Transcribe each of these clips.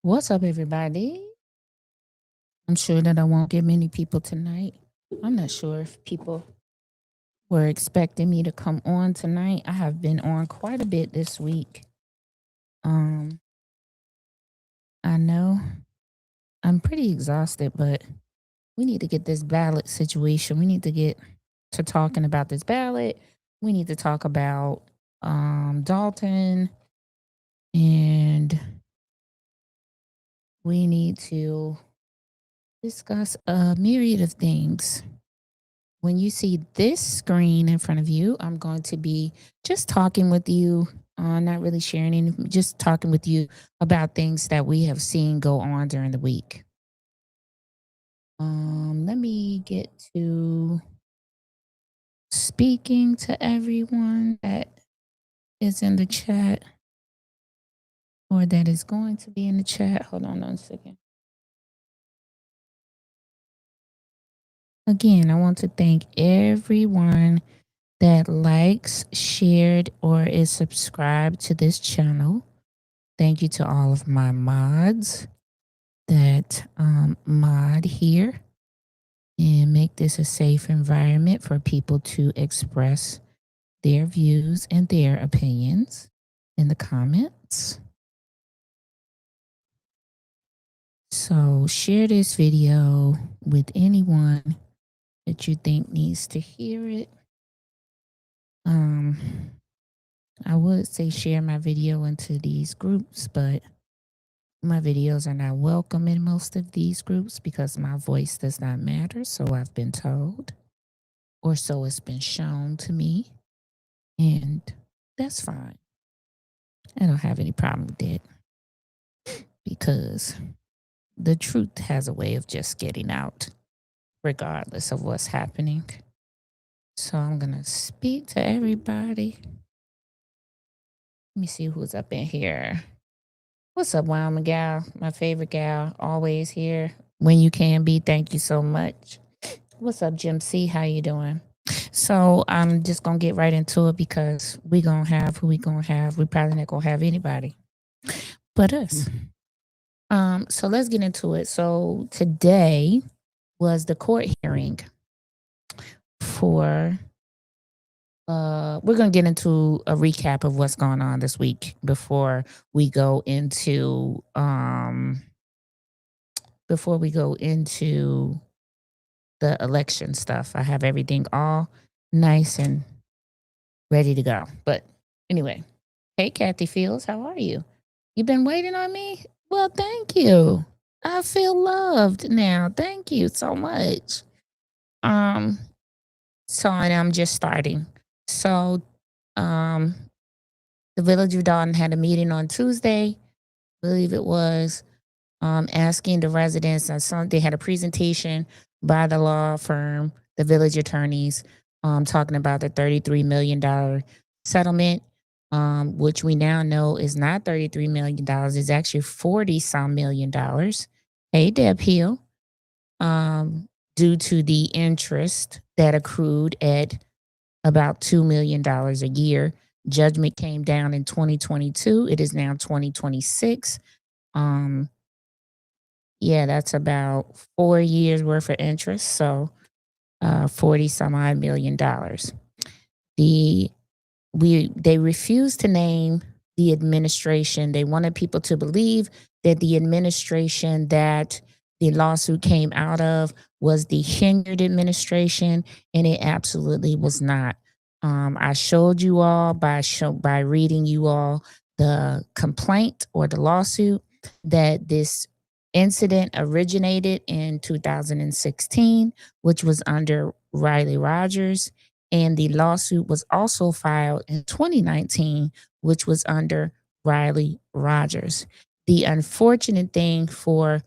What's up, everybody? I'm sure that I won't get many people tonight. I'm not sure if people were expecting me to come on tonight. I have been on quite a bit this week. Um, I know I'm pretty exhausted, but we need to get this ballot situation. We need to get to talking about this ballot. We need to talk about Dalton, and we need to discuss a myriad of things. When you see this screen in front of you, I'm going to be just talking with you, not really sharing anything, just talking with you about things that we have seen go on during the week. Let me get to speaking to everyone that is in the chat or that is going to be in the chat. Hold on one second. Again, I want to thank everyone that likes, shared, or is subscribed to this channel. Thank you to all of my mods that mod here and make this a safe environment for people to express their views and their opinions in the comments. So share this video with anyone that you think needs to hear it. I would say share my video into these groups, but my videos are not welcome in most of these groups because my voice does not matter, so I've been told, or so it's been shown to me, and that's fine. I don't have any problem with it because the truth has a way of just getting out regardless of what's happening. So I'm going to speak to everybody. Let me see who's up in here. What's up, Wyoming gal? My favorite gal, always here when you can be. Thank you so much. What's up, Jim C? How you doing? So I'm just gonna get right into it because we gonna have who we gonna have. We probably not gonna have anybody but us. So let's get into it. So today was the court hearing for we're going to get into a recap of what's going on this week before we go into the election stuff. I have everything all nice and ready to go. But anyway, hey Kathy Fields, how are you? You been waiting on me? Well, thank you. I feel loved now. Thank you so much. So I'm just starting. So the Village of Dolton had a meeting on Tuesday, I believe it was, asking the residents. They had a presentation by the law firm, the village attorneys, talking about the $33 million settlement, which we now know is not $33 million. It's actually 40 some million dollars. Hey, Deb Hill. Due to the interest that accrued at about $2 million a year. Judgment came down in 2022. It is now 2026. Yeah, that's about 4 years worth of interest. So 40 some odd million dollars. They refused to name the administration. They wanted people to believe that the administration that the lawsuit came out of was the Hilliard administration, and it absolutely was not. I showed you all by reading you all the complaint or the lawsuit that this incident originated in 2016, which was under Riley Rogers, and the lawsuit was also filed in 2019, which was under Riley Rogers. The unfortunate thing for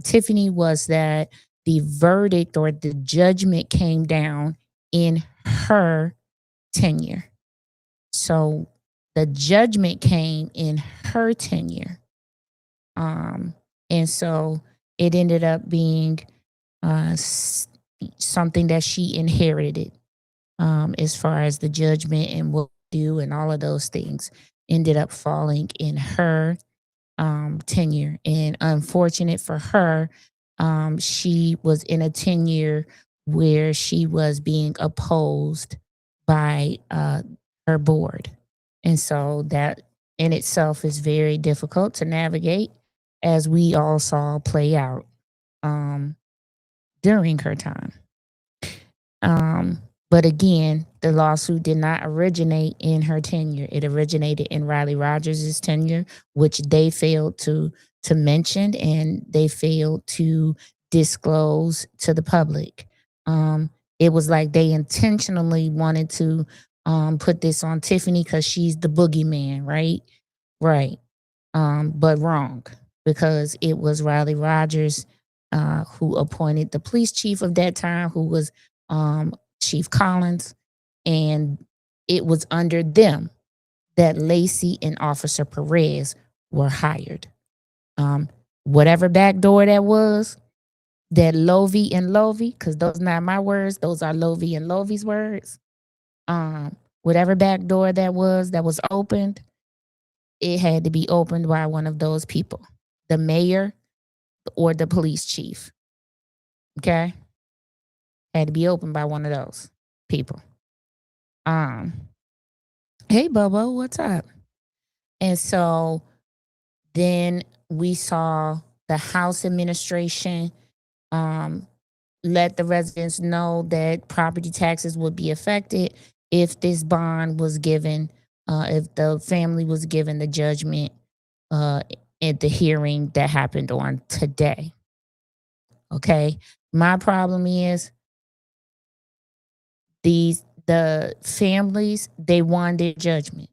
Tiffany was that the verdict or the judgment came down in her tenure. So the judgment came in her tenure. And so it ended up being something that she inherited, as far as the judgment and what to do and all of those things ended up falling in her tenure. And unfortunate for her, she was in a tenure where she was being opposed by her board. And so that in itself is very difficult to navigate, as we all saw play out um, during her time. Um, but again, the lawsuit did not originate in her tenure. It originated in Riley Rogers' tenure, which they failed to mention and they failed to disclose to the public. It was like they intentionally wanted to put this on Tiffany because she's the boogeyman, right? Right. But wrong, because it was Riley Rogers who appointed the police chief of that time, who was um, Chief Collins, and it was under them that Lacey and Officer Perez were hired. Um, Whatever back door that was, that Lovey and Lovey, because those are not my words, those are Lovey and Lovey's words. Whatever back door that was opened, it had to be opened by one of those people, the mayor or the police chief. Okay, had to be opened by one of those people. Um, hey Bobo, what's up? And so then we saw the House administration um, let the residents know that property taxes would be affected if this bond was given, if the family was given the judgment uh, at the hearing that happened on today. Okay. My problem is the families, they wanted judgment.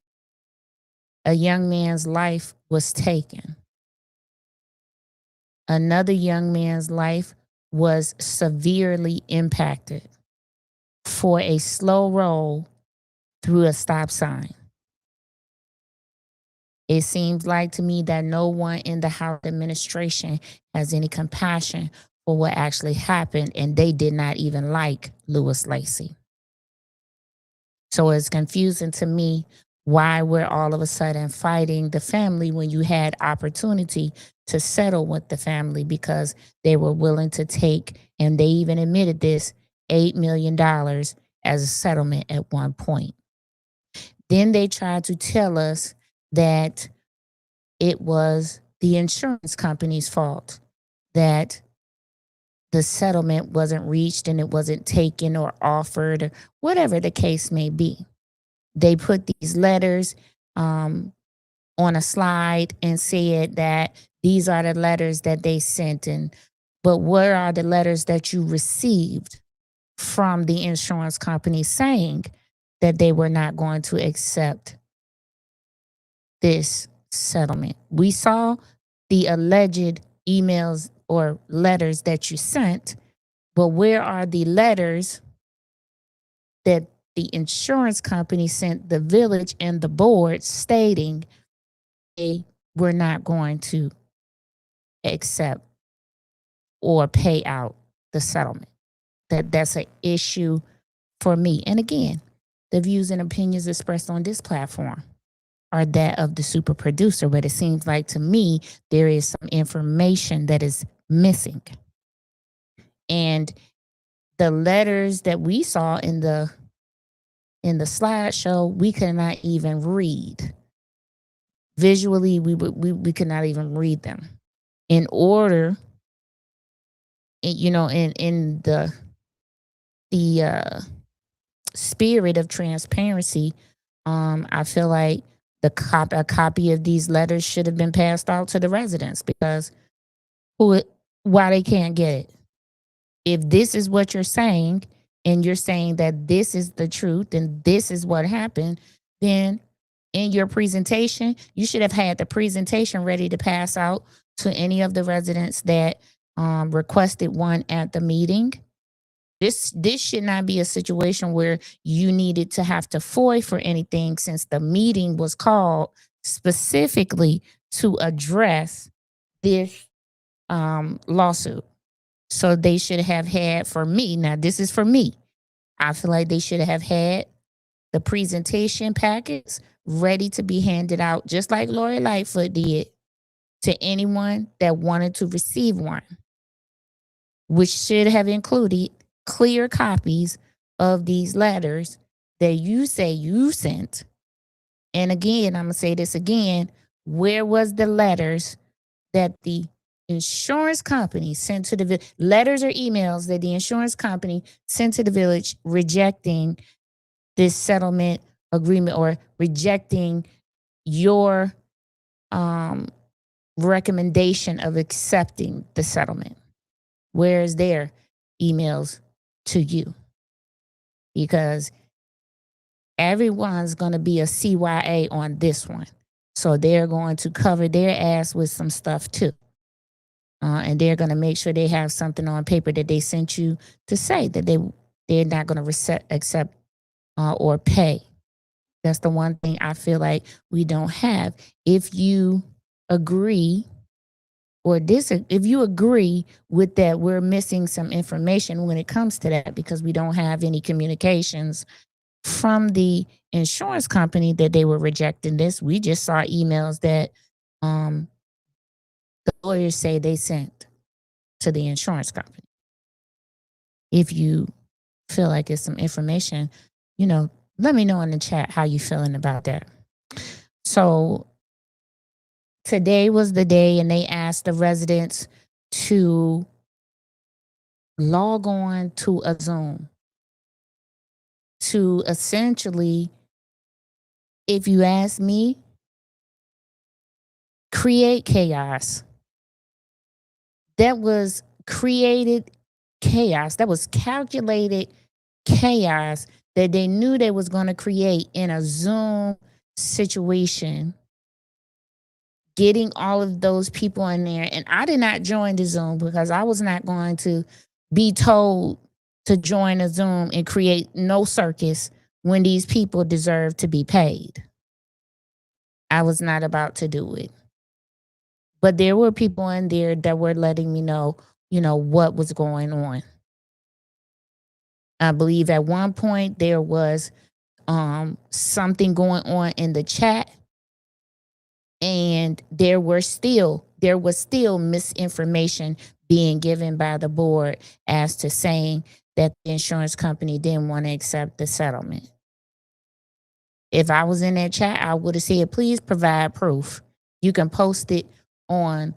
A young man's life was taken. Another young man's life was severely impacted for a slow roll through a stop sign. It seems like to me that no one in the House administration has any compassion for what actually happened, and they did not even like Lewis Lacey. So it's confusing to me why we're all of a sudden fighting the family when you had opportunity to settle with the family, because they were willing to take, and they even admitted this, $8 million as a settlement at one point. Then they tried to tell us that it was the insurance company's fault that the settlement wasn't reached and it wasn't taken or offered, or whatever the case may be. They put these letters on a slide and said that these are the letters that they sent. But where are the letters that you received from the insurance company saying that they were not going to accept this settlement? We saw the alleged emails or letters that you sent, but where are the letters that the insurance company sent the village and the board stating they were not going to accept or pay out the settlement? That's an issue for me. And again, the views and opinions expressed on this platform are that of the super producer, but it seems like to me there is some information that is missing. And the letters that we saw in the slideshow, we could not even read. Visually, we could not even read them. In order, in the spirit of transparency, I feel like a copy of these letters should have been passed out to the residents, because why they can't get it? If this is what you're saying, and you're saying that this is the truth and this is what happened, then in your presentation, you should have had the presentation ready to pass out to any of the residents that requested one at the meeting. This should not be a situation where you needed to have to FOI for anything, since the meeting was called specifically to address this lawsuit. So they should have had, for me, now this is for me, I feel like they should have had the presentation packets ready to be handed out, just like Lori Lightfoot did, to anyone that wanted to receive one, which should have included clear copies of these letters that you say you sent. And again, I'm going to say this again. Where was the letters that the insurance company sent to the letters or emails that the insurance company sent to the village rejecting this settlement agreement or rejecting your um, recommendation of accepting the settlement? Where is their emails to you? Because everyone's going to be a CYA on this one. So they're going to cover their ass with some stuff too. And they're going to make sure they have something on paper that they sent you to say that they're not going to accept or pay. That's the one thing I feel like we don't have. If you agree if you agree with that, we're missing some information when it comes to that because we don't have any communications from the insurance company that they were rejecting this. We just saw emails that the lawyers say they sent to the insurance company. If you feel like it's some information, let me know in the chat how you feeling about that. So today was the day, and they asked the residents to log on to a Zoom to essentially, if you ask me, create chaos. That was created chaos. That was calculated chaos that they knew they was going to create in a Zoom situation, getting all of those people in there. And I did not join the Zoom because I was not going to be told to join a Zoom and create no circus when these people deserve to be paid. I was not about to do it. But there were people in there that were letting me know, what was going on. I believe at one point there was something going on in the chat, and there was still misinformation being given by the board as to saying that the insurance company didn't want to accept the settlement. If I was in that chat, I would have said, please provide proof. You can post it on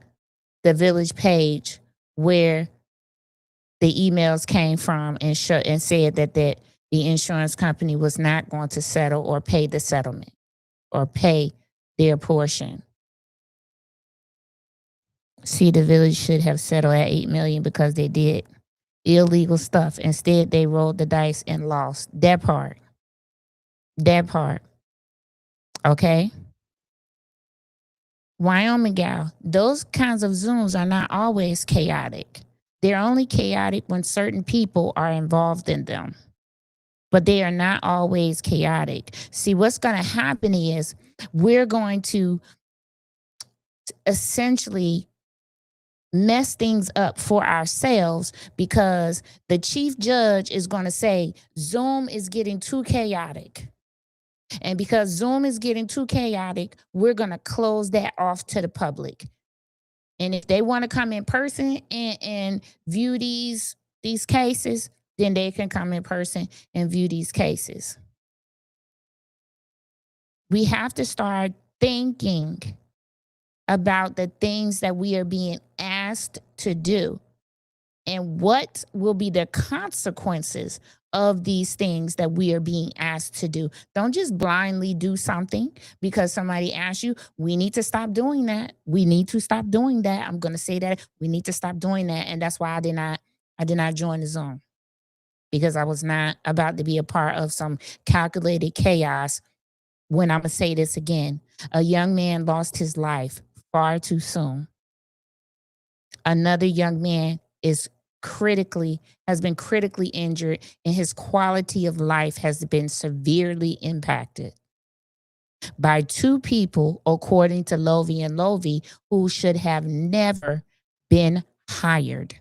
the village page where the emails came from and said that the insurance company was not going to settle or pay the settlement or pay their portion. See, the village should have settled at $8 million because they did illegal stuff. Instead, they rolled the dice and lost. That part. Okay? Wyoming gal, those kinds of Zooms are not always chaotic. They're only chaotic when certain people are involved in them. But they are not always chaotic. See, what's going to happen is we're going to essentially mess things up for ourselves because the chief judge is going to say Zoom is getting too chaotic. And because Zoom is getting too chaotic, we're going to close that off to the public. And if they want to come in person and view these cases, then they can come in person and view these cases. We have to start thinking about the things that we are being asked to do and what will be the consequences of these things that we are being asked to do. Don't just blindly do something because somebody asked you. We need to stop doing that. We need to stop doing that. I'm going to say that we need to stop doing that. And that's why I did not join the Zoom, because I was not about to be a part of some calculated chaos. When I'm going to say this again, a young man lost his life far too soon. Another young man has been critically injured, and his quality of life has been severely impacted by two people, according to Lovey and Lovey, who should have never been hired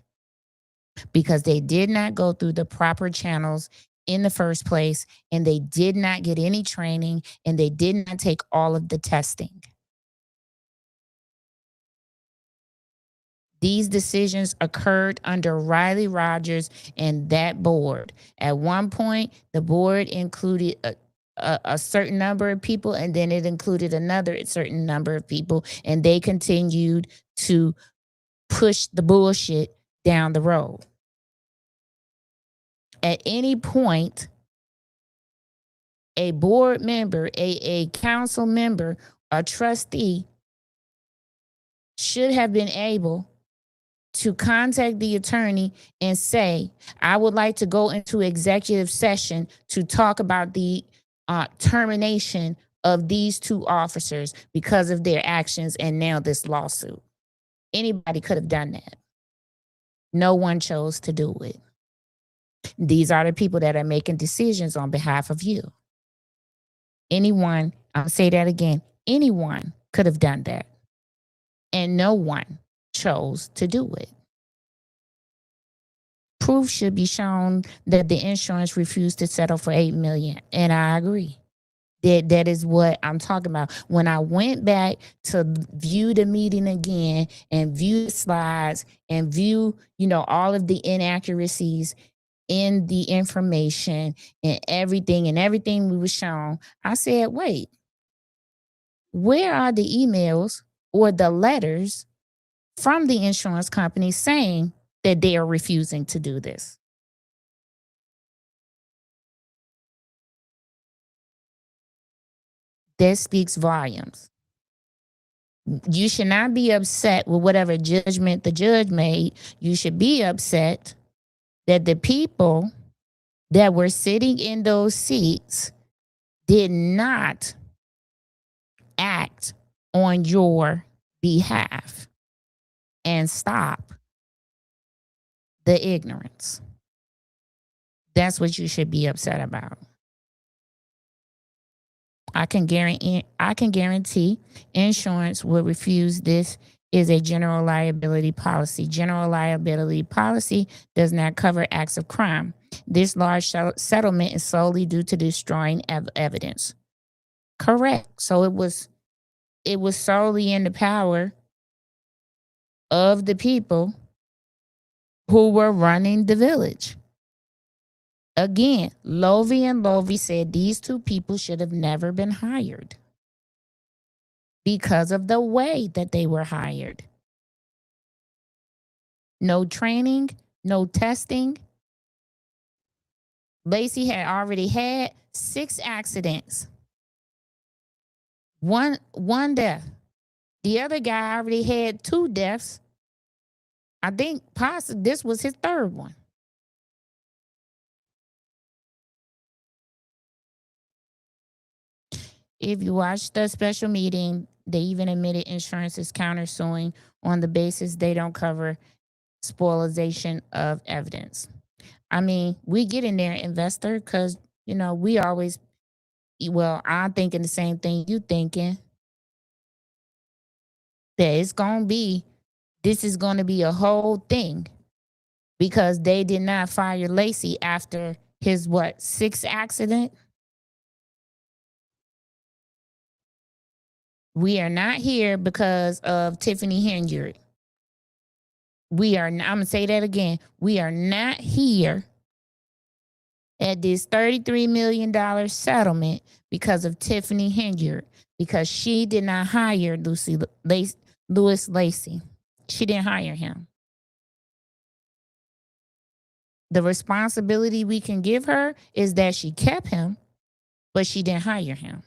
because they did not go through the proper channels in the first place, and they did not get any training, and they did not take all of the testing. These decisions occurred under Riley Rogers and that board. At one point, the board included a certain number of people, and then it included another certain number of people, and they continued to push the bullshit down the road. At any point, a board member, a council member, a trustee should have been able to contact the attorney and say, I would like to go into executive session to talk about the termination of these two officers because of their actions and now this lawsuit. Anybody could have done that. No one chose to do it. These are the people that are making decisions on behalf of you. Anyone, I'll say that again, anyone could have done that. And no one chose to do it. Proof should be shown that the insurance refused to settle for $8 million. And I agree. That is what I'm talking about. When I went back to view the meeting again and view the slides and view, all of the inaccuracies in the information and everything we were shown, I said, wait, where are the emails or the letters from the insurance company saying that they are refusing to do this? That speaks volumes. You should not be upset with whatever judgment the judge made. You should be upset that the people that were sitting in those seats did not act on your behalf and stop the ignorance. That's what you should be upset about. I can guarantee insurance will refuse. This is a general liability policy. General liability policy does not cover acts of crime. This large settlement is solely due to destroying evidence. Correct. So it was solely in the power of the people who were running the village. Again, Lovey and Lovey said these two people should have never been hired because of the way that they were hired. No training, no testing. Lacey had already had 6 accidents. One death. The other guy already had 2 deaths. I think possibly this was his 3rd one. If you watch the special meeting, they even admitted insurance is countersuing on the basis they don't cover spoilization of evidence. I mean, we get in there, investor, because, we always, I'm thinking the same thing you thinking. That this is going to be a whole thing because they did not fire Lacey after his, 6th accident? We are not here because of Tiffany Henyard. I'm going to say that again. We are not here at this $33 million settlement because of Tiffany Henyard, because she did not hire Louis Lacey. She didn't hire him. The responsibility we can give her is that she kept him, but she didn't hire him.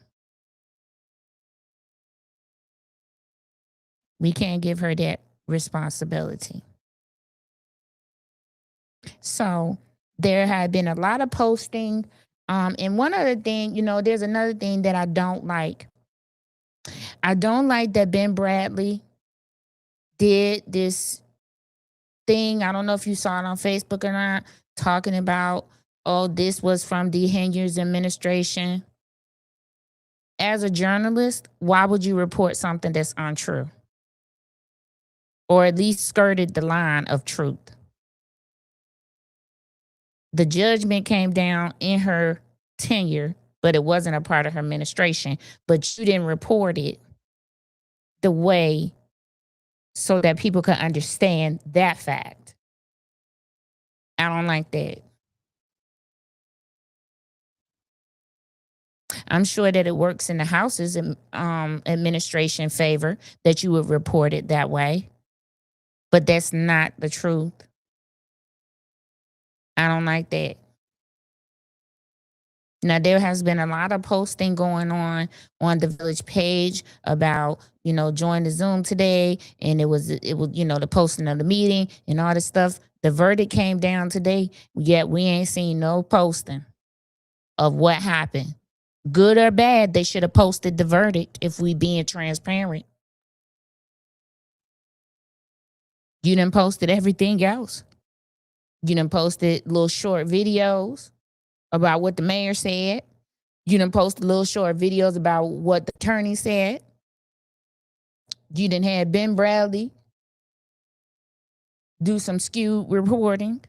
We can't give her that responsibility. So there had been a lot of posting. And one other thing, there's another thing that I don't like. I don't like that Ben Bradley did this thing. I don't know if you saw it on Facebook or not, talking about, this was from the Henyard's administration. As a journalist, why would you report something that's untrue? Or at least skirted the line of truth. The judgment came down in her tenure, but it wasn't a part of her administration. But you didn't report it the way so that people can understand that fact. I don't like that. I'm sure that it works in the House's administration favor that you would report it that way, but that's not the truth. I don't like that. Now there has been a lot of posting going on the village page about, join the Zoom today, and it was the posting of the meeting and all this stuff. The verdict came down today, yet we ain't seen no posting of what happened. Good or bad, they should have posted the verdict if we being transparent. You done posted everything else. You done posted little short videos about what the mayor said. You done posted little short videos about what the attorney said. You done had Ben Bradley do some skewed reporting.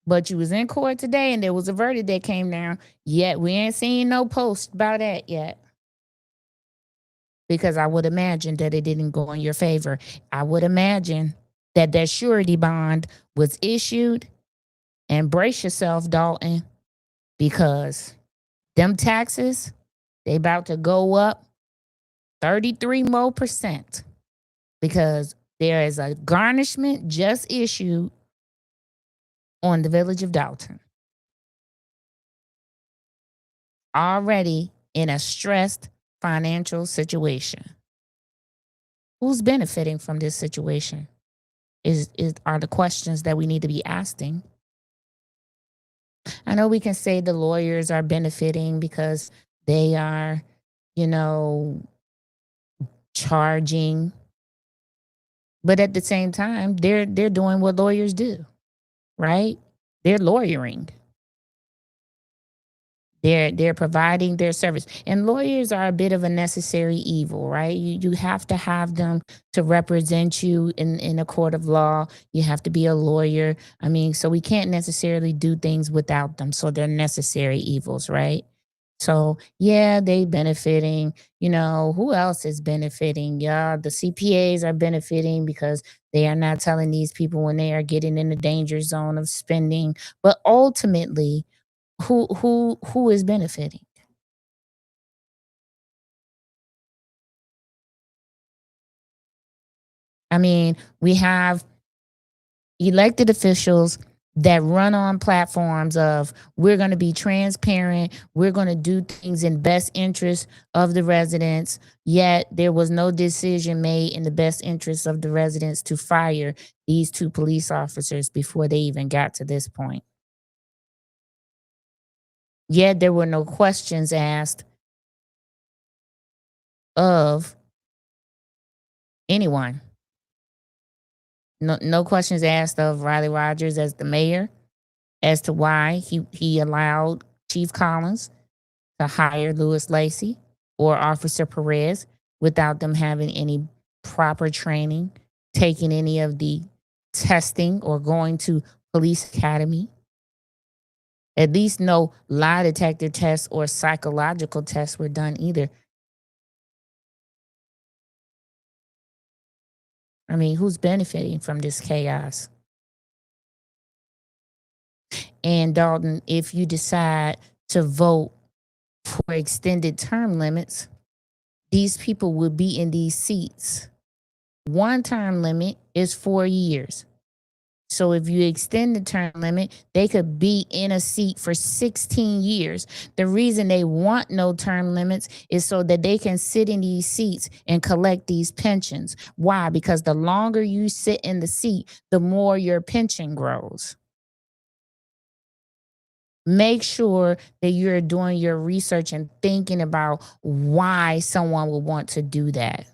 But you was in court today and there was a verdict that came down. Yet we ain't seen no post about that yet. Because I would imagine that it didn't go in your favor. I would imagine that surety bond was issued. And brace yourself, Dolton, because them taxes, they about to go up 33 more percent, because there is a garnishment just issued on the village of Dolton. Already in a stressed financial situation. Who's benefiting from this situation are the questions that we need to be asking. I know we can say the lawyers are benefiting because they are, charging, but at the same time, they're doing what lawyers do, right? They're lawyering. They're providing their service. And lawyers are a bit of a necessary evil, right? You have to have them to represent you in a court of law. You have to be a lawyer. I mean, so we can't necessarily do things without them. So they're necessary evils, right? So yeah, they benefiting. Who else is benefiting? Yeah, the CPAs are benefiting because they are not telling these people when they are getting in the danger zone of spending. But ultimately, who is benefiting? I mean, we have elected officials that run on platforms of we're going to be transparent, we're going to do things in best interest of the residents, yet there was no decision made in the best interest of the residents to fire these two police officers before they even got to this point. Yet there were no questions asked of anyone. No questions asked of Riley Rogers as the mayor as to why he allowed Chief Collins to hire Louis Lacey or Officer Perez without them having any proper training, taking any of the testing, or going to police academy. At least no lie detector tests or psychological tests were done either. I mean, who's benefiting from this chaos? And Dolton, if you decide to vote for extended term limits, these people will be in these seats. One term limit is 4 years. So if you extend the term limit, they could be in a seat for 16 years. The reason they want no term limits is so that they can sit in these seats and collect these pensions. Why? Because the longer you sit in the seat, the more your pension grows. Make sure that you're doing your research and thinking about why someone would want to do that.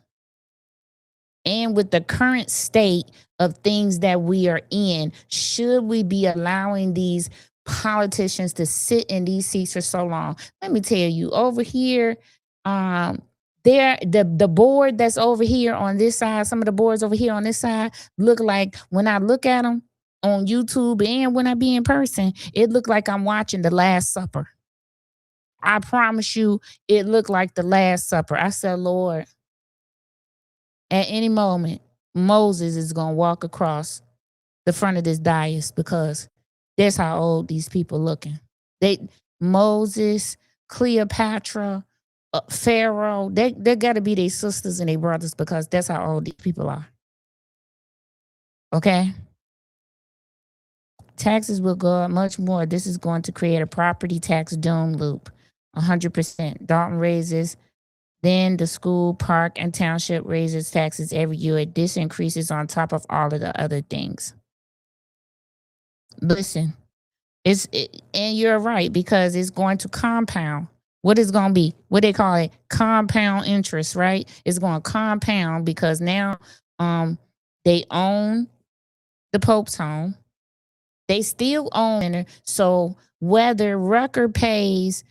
And with the current state of things that we are in, should we be allowing these politicians to sit in these seats for so long? Let me tell you, over here, the board that's over here on this side, some of the boards over here on this side look like, when I look at them on YouTube and when I be in person, it looked like I'm watching The Last Supper. I promise you, it looked like The Last Supper. I said, Lord, At any moment, Moses is going to walk across the front of this dais because that's how old these people looking. They Moses, Cleopatra, Pharaoh, they got to be their sisters and their brothers because that's how old these people are. Okay? Taxes will go up much more. This is going to create a property tax doom loop. 100%. Dalton raises, then the school, park, and township raises taxes every year. This increases on top of all of the other things. Listen, and you're right because it's going to compound. What is going to be? What they call it? Compound interest, right? It's going to compound because now they own the Pope's home. They still own it. So whether Rucker pays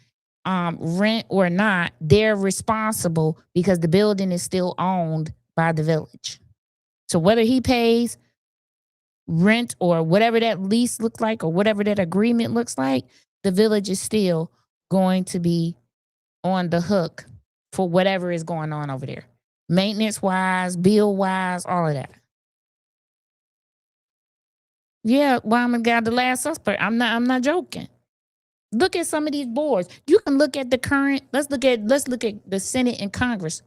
rent or not, they're responsible because the building is still owned by the village. So whether he pays rent or whatever that lease looks like or whatever that agreement looks like, the village is still going to be on the hook for whatever is going on over there. Maintenance wise, bill wise, all of that. Yeah, Wyman got the last suspect. I'm not joking. Look at some of these boards. You can look at the current. Let's look at the Senate and Congress.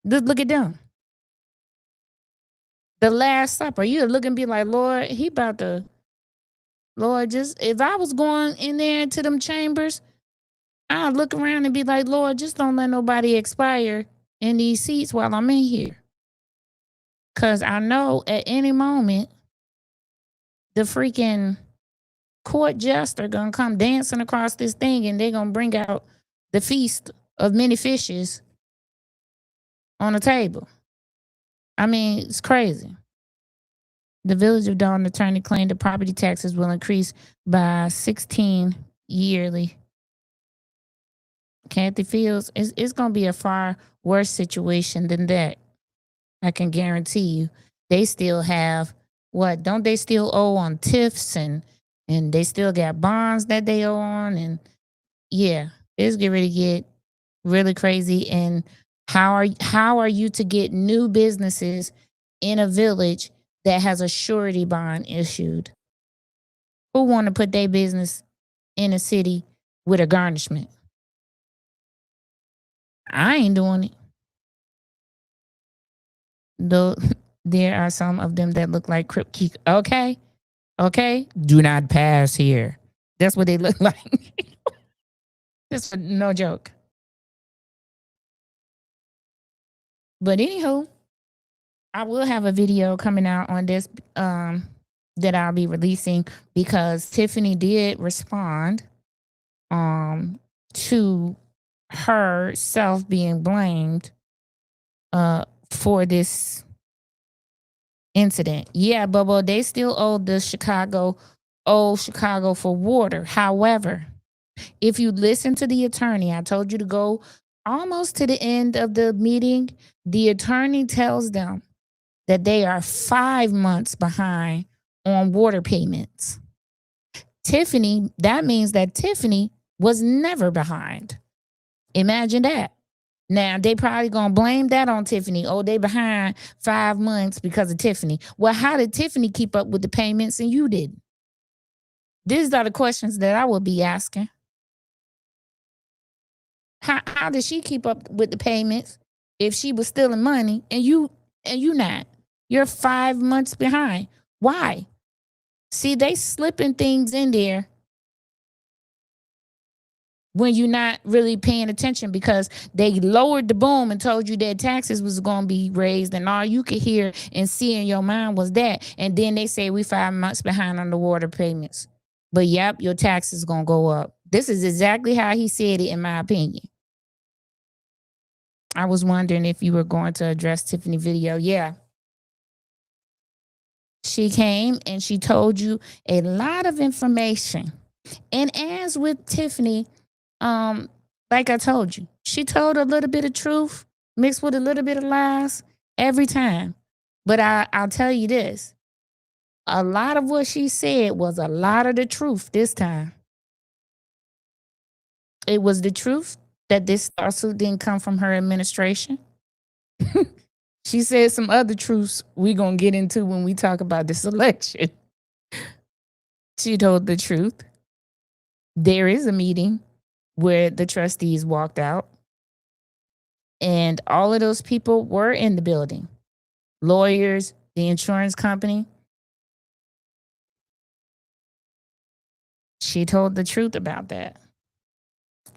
Just look at them. The Last Supper. You look and be like, Lord, he about to. Lord, just if I was going in there to them chambers, I'd look around and be like, Lord, just don't let nobody expire in these seats while I'm in here. Cause I know at any moment the freaking court jester gonna come dancing across this thing and they're gonna bring out the feast of many fishes on the table. I mean, it's crazy. The Village of Dalton attorney claimed the property taxes will increase by 16 yearly. Kathy Fields, it's going to be a far worse situation than that. I can guarantee you. They still have what? Don't they still owe on TIFs and they still got bonds that they owe on? And yeah, it's getting ready to get really crazy. And how are you to get new businesses in a village that has a surety bond issued? Who want to put their business in a city with a garnishment? I ain't doing it. Though there are some of them that look like Crip Keek. Okay. Okay. Do not pass here. That's what they look like. Just no joke. But anywho, I will have a video coming out on this that I'll be releasing because Tiffany did respond to herself being blamed for this incident. Yeah, Bubba, they still owe the Chicago for water. However, if you listen to the attorney, I told you to go almost to the end of the meeting. The attorney tells them that they are 5 months behind on water payments. Tiffany, that means that Tiffany was never behind. Imagine that. Now, they probably going to blame that on Tiffany. Oh, they behind 5 months because of Tiffany. Well, how did Tiffany keep up with the payments and you didn't? These are the questions that I would be asking. How did she keep up with the payments if she was stealing money and you not? You're 5 months behind. Why? See, they slipping things in there when you're not really paying attention because they lowered the boom and told you that taxes was going to be raised and all you could hear and see in your mind was that. And then they say we 5 months behind on the water payments. But yep, your taxes going to go up. This is exactly how he said it in my opinion. I was wondering if you were going to address Tiffany video. Yeah. She came and she told you a lot of information. And as with Tiffany, like I told you, she told a little bit of truth mixed with a little bit of lies every time. But I'll tell you this. A lot of what she said was a lot of the truth this time. It was the truth that this lawsuit didn't come from her administration. She said some other truths we're going to get into when we talk about this election. She told the truth. There is a meeting where the trustees walked out, and all of those people were in the building. Lawyers, the insurance company. She told the truth about that.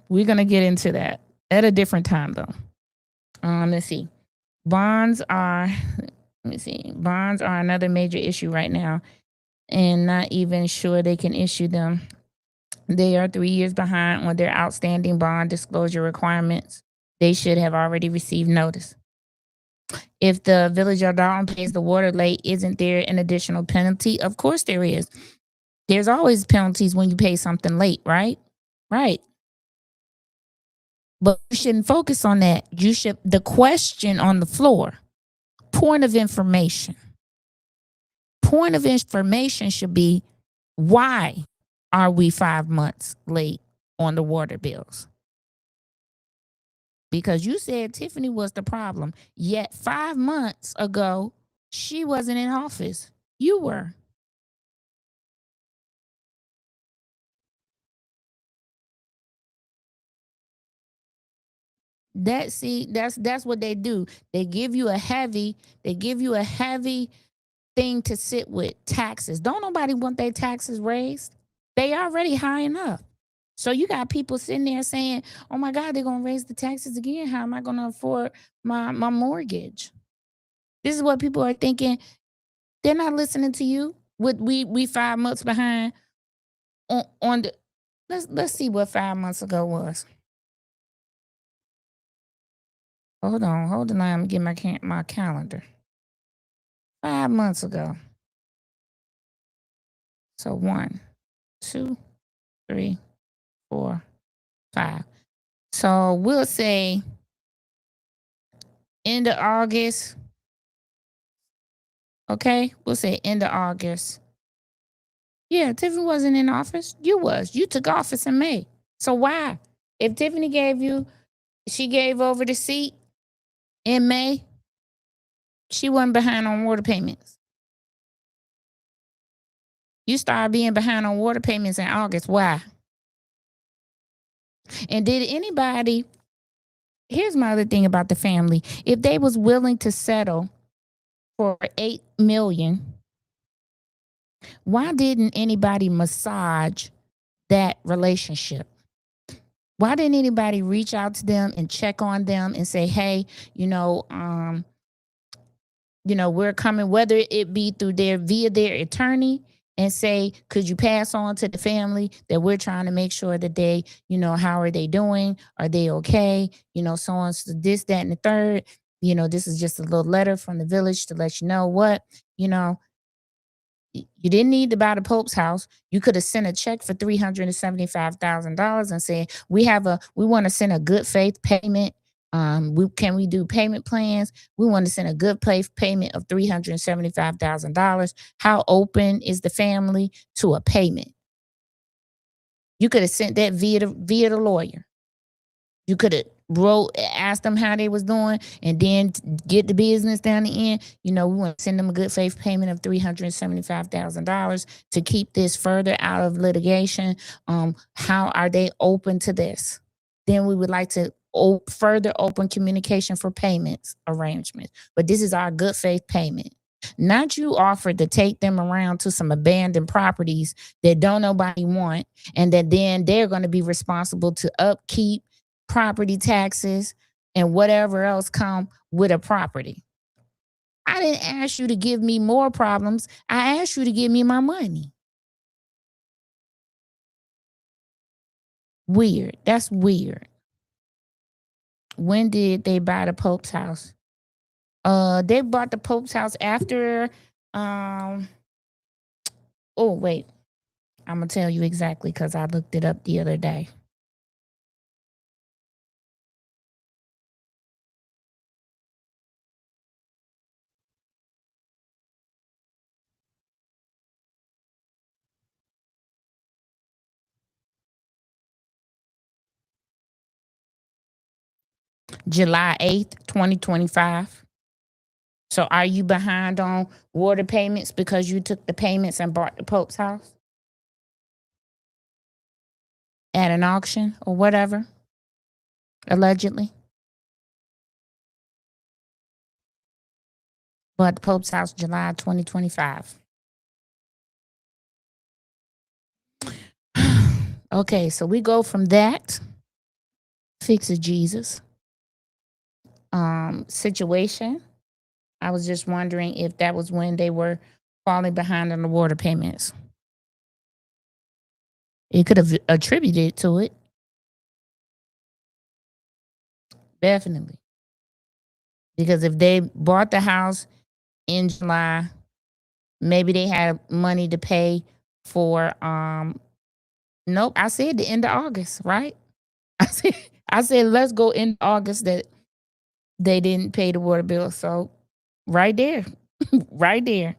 We're going to get into that at a different time, though. Let's see. Bonds are, let me see. Bonds are another major issue right now, and not even sure they can issue them. They are 3 years behind on their outstanding bond disclosure requirements. They should have already received notice. If the village of Dolton pays the water late, isn't there an additional penalty? Of course there is. There's always penalties when you pay something late, right? Right. But you shouldn't focus on that. You should, the question on the floor, point of information. Point of information should be, why are we 5 months late on the water bills? Because you said Tiffany was the problem, yet 5 months ago, she wasn't in office. You were. That's what they do. They give you a heavy thing to sit with, taxes. Don't nobody want their taxes raised. They already high enough. So you got people sitting there saying, "Oh my God, they're gonna raise the taxes again. How am I gonna afford my mortgage?" This is what people are thinking. They're not listening to you. We 5 months behind on the. Let's see what 5 months ago was. Hold on. I'm getting my calendar. 5 months ago. So 1, 2, 3, 4, 5. So we'll say end of August. Okay, we'll say end of August. Yeah, Tiffany wasn't in office. You was. You took office in May. So why? If Tiffany she gave over the seat in May, she wasn't behind on water payments. You started being behind on water payments in August. Why? And did anybody, here's my other thing about the family. If they was willing to settle for 8 million, why didn't anybody massage that relationship? Why didn't anybody reach out to them and check on them and say, "Hey, we're coming," whether it be through via their attorney, and say, "Could you pass on to the family that we're trying to make sure that they, how are they doing? Are they okay? So on, so this, that, and the third. This is just a little letter from the village to let you know what, you know, you didn't need to buy the Pope's house. You could have sent a check for $375,000 and said, we want to send a good faith payment. Can we do payment plans? We want to send a good faith payment of $375,000. How open is the family to a payment?" You could have sent that via the lawyer. You could have asked them how they was doing, and then get the business down the end. We want to send them a good faith payment of $375,000 to keep this further out of litigation. How are they open to this? Then we would like to further open communication for payments arrangements. But this is our good faith payment. Not you offered to take them around to some abandoned properties that don't nobody want, and that then they're going to be responsible to upkeep, property taxes, and whatever else come with a property. I didn't ask you to give me more problems. I asked you to give me my money. Weird. That's weird. When did they buy the Pope's house? They bought the Pope's house after oh wait. I'm gonna tell you exactly because I looked it up the other day. July 8th, 2025. So are you behind on water payments because you took the payments and bought the Pope's house at an auction or whatever, allegedly? Bought the Pope's house July 2025. Okay, so we go from that fix it Jesus situation. I was just wondering if that was when they were falling behind on the water payments. It could have attributed to it, definitely. Because if they bought the house in July, maybe they had money to pay for nope, I said the end of August, right? I said I said let's go in August that they didn't pay the water bill. So right there. Right there.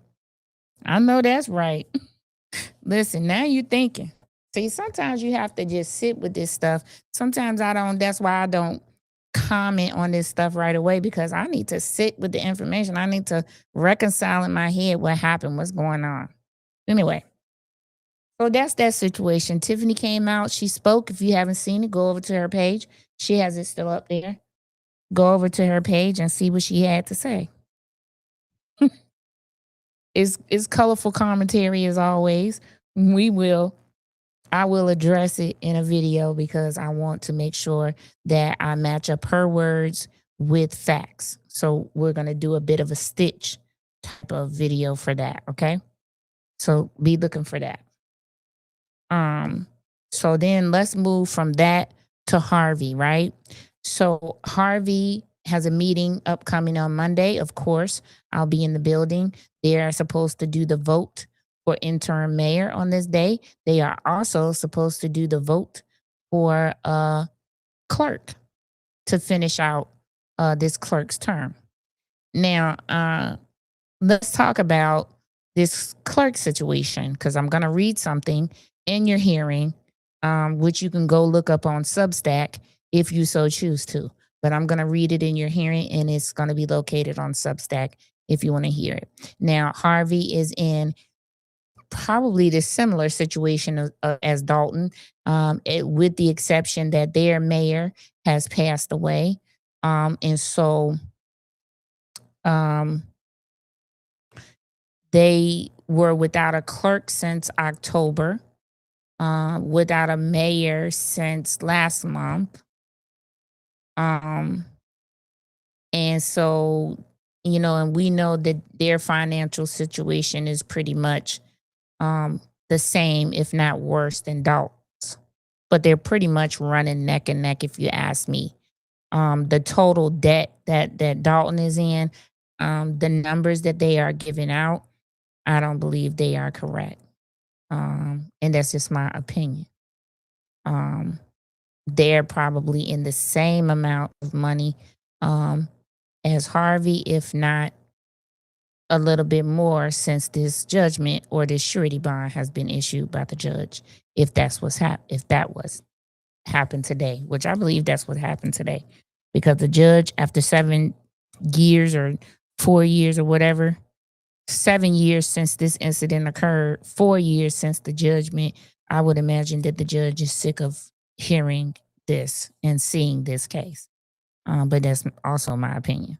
I know that's right. Listen, now you thinking. See, sometimes you have to just sit with this stuff. Sometimes I don't, that's why I don't comment on this stuff right away because I need to sit with the information. I need to reconcile in my head what happened, what's going on. Anyway, so that's that situation. Tiffany came out. She spoke. If you haven't seen it, go over to her page. She has it still up there. Go over to her page and see what she had to say. It's colorful commentary as always. We will I will address it in a video because I want to make sure that I match up her words with facts. So we're going to do a bit of a stitch type of video for that, okay? So be looking for that. So then let's move from that to Harvey, right? So Harvey has a meeting upcoming on Monday. Of course, I'll be in the building. They are supposed to do the vote for interim mayor on this day. They are also supposed to do the vote for a clerk to finish out this clerk's term. Now, let's talk about this clerk situation because I'm going to read something in your hearing, which you can go look up on Substack if you so choose to. But I'm going to read it in your hearing, and it's going to be located on Substack if you want to hear it. Now, Harvey is in probably the similar situation as Dolton, with the exception that their mayor has passed away. And so they were without a clerk since October, without a mayor since last month. And so, and we know that their financial situation is pretty much the same, if not worse, than Dalton's. But they're pretty much running neck and neck, if you ask me. The total debt that Dalton is in, the numbers that they are giving out, I don't believe they are correct. And that's just my opinion. They're probably in the same amount of money as Harvey, if not a little bit more, since this judgment or this surety bond has been issued by the judge. If that's if that was happened today, which I believe that's what happened today, because the judge, after 7 years or 4 years or whatever, 7 years since this incident occurred, 4 years since the judgment, I would imagine that the judge is sick of hearing this and seeing this case. But that's also my opinion.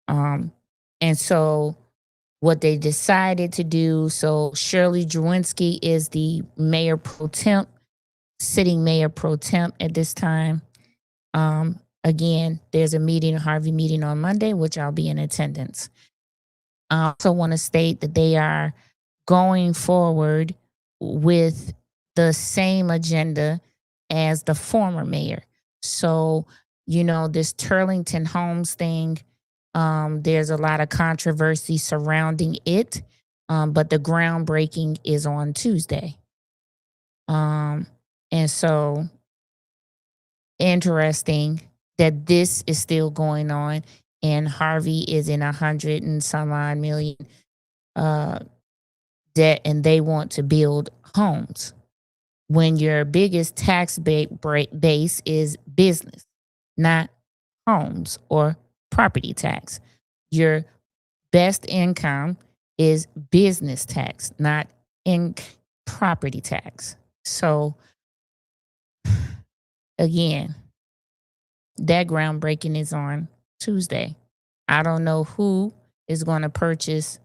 And so what they decided to do, so Shirley Drewinski is the mayor pro temp, sitting mayor pro temp at this time. Again, there's a meeting, a Harvey meeting on Monday, which I'll be in attendance. I also want to state that they are going forward with the same agenda as the former mayor. So, this Turlington Homes thing, there's a lot of controversy surrounding it, but the groundbreaking is on Tuesday. And so, interesting that this is still going on, and Harvey is in 100 and some odd million debt, and they want to build homes when your biggest tax base is business, not homes or property tax. Your best income is business tax, not in property tax. So again, that groundbreaking is on Tuesday. I don't know who is going to purchase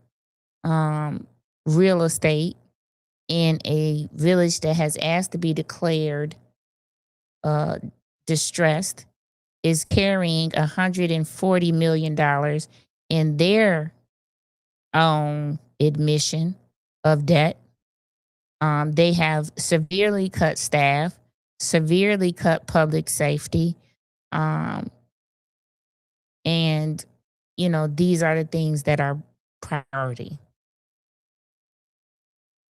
um, real estate in a village that has asked to be declared uh, distressed, is carrying $140 million in their own admission of debt. They have severely cut staff, severely cut public safety. Um, and, these are the things that are priority.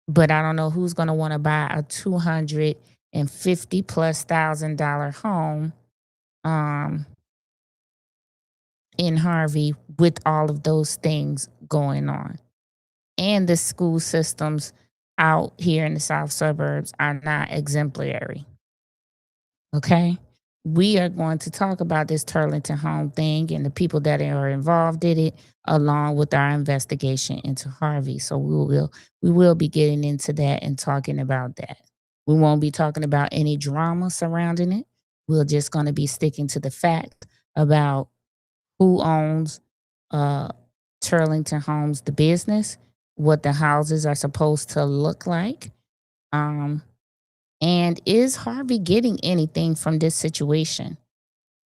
But I don't know who's going to want to buy a 250 plus $1,000 home um, in Harvey with all of those things going on. And the school systems out here in the south suburbs are not exemplary. Okay. We are going to talk about this Turlington home thing and the people that are involved in it, along with our investigation into Harvey. So we will be getting into that and talking about that. We won't be talking about any drama surrounding it. We're just going to be sticking to the fact about who owns uh, Turlington Homes, the business, what the houses are supposed to look like. And is Harvey getting anything from this situation?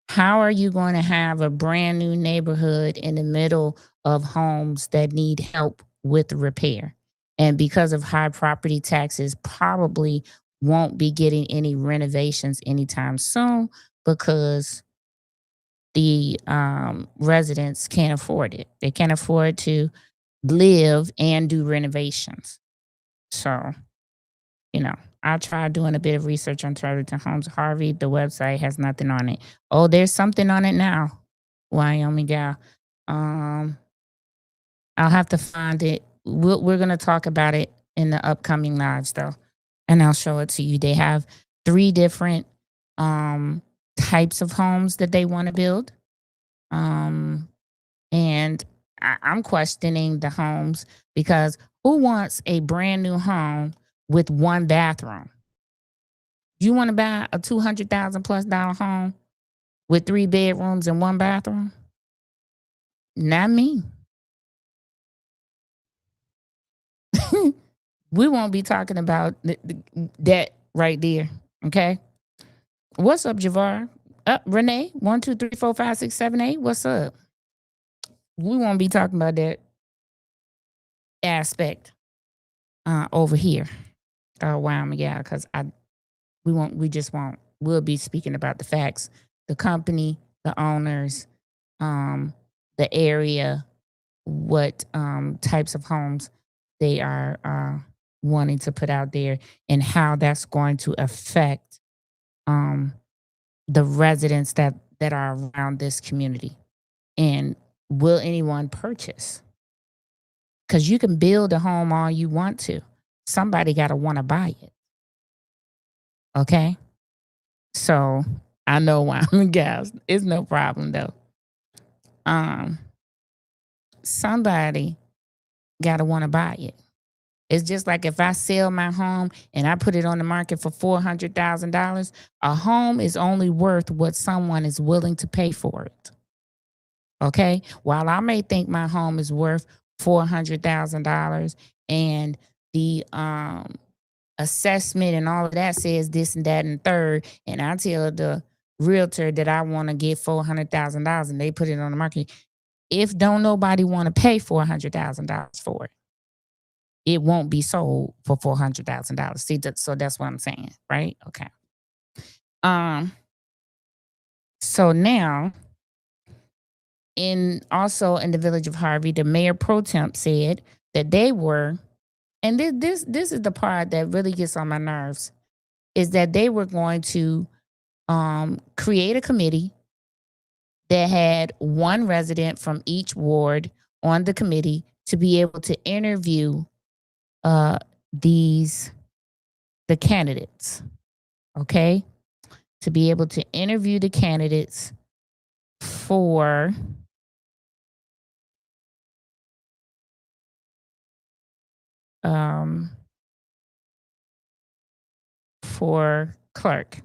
How are you going to have a brand new neighborhood in the middle of homes that need help with repair? And because of high property taxes, probably won't be getting any renovations anytime soon because the residents can't afford it. They can't afford to live and do renovations. So, I tried doing a bit of research on Turlington Homes. Harvey, the website has nothing on it. Oh, there's something on it now. Wyoming gal. I'll have to find it. We're going to talk about it in the upcoming lives, though, and I'll show it to you. They have 3 different types of homes that they want to build. And I'm questioning the homes because who wants a brand new home with 1 bathroom? You want to buy a $200,000+ home with 3 bedrooms and 1 bathroom? Not me. We won't be talking about that right there. Okay. What's up, Javar? Renee, 1, 2, 3, 4, 5, 6, 7, 8. What's up? We won't be talking about that aspect over here. Wow, yeah, because we just won't. We'll be speaking about the facts, the company, the owners, the area, what types of homes they are wanting to put out there, and how that's going to affect the residents that are around this community. And will anyone purchase? Because you can build a home all you want to. Somebody got to want to buy it. Okay? So I know why I'm gas. It's no problem though. Somebody got to want to buy it. It's just like if I sell my home and I put it on the market for $400,000, a home is only worth what someone is willing to pay for it. Okay? While I may think my home is worth $400,000 and the assessment and all of that says this and that and third, and I tell the realtor that I want to get $400,000 and they put it on the market, if don't nobody want to pay $400,000 for it, it won't be sold for $400,000. See, so that's what I'm saying, right? Okay. So now, also in the village of Harvey, the mayor pro temp said that they were, and this is the part that really gets on my nerves, is that they were going to create a committee that had 1 resident from each ward on the committee to be able to interview the candidates. Okay, to be able to interview the candidates for um, for clerk.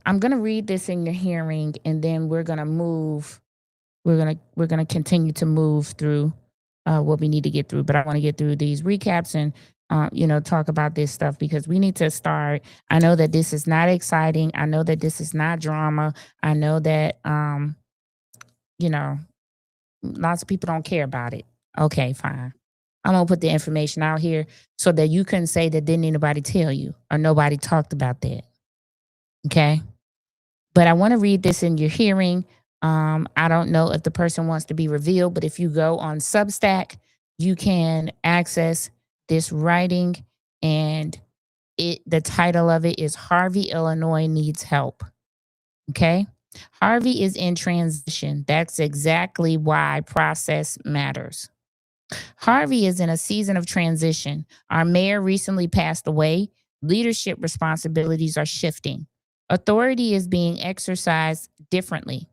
I'm going to read this in your hearing, and then we're going to move. We're gonna continue to move through what we need to get through. But I want to get through these recaps and talk about this stuff because we need to start. I know that this is not exciting. I know that this is not drama. I know that you know lots of people don't care about it. Okay, fine. I'm gonna put the information out here so that you couldn't say that didn't anybody tell you or nobody talked about that. Okay. But I want to read this in your hearing. I don't know if the person wants to be revealed, but if you go on Substack, you can access this writing, and the title of it is Harvey, Illinois Needs Help. Okay. Harvey is in transition. That's exactly why process matters. Harvey is in a season of transition. Our mayor recently passed away. Leadership responsibilities are shifting. Authority is being exercised differently.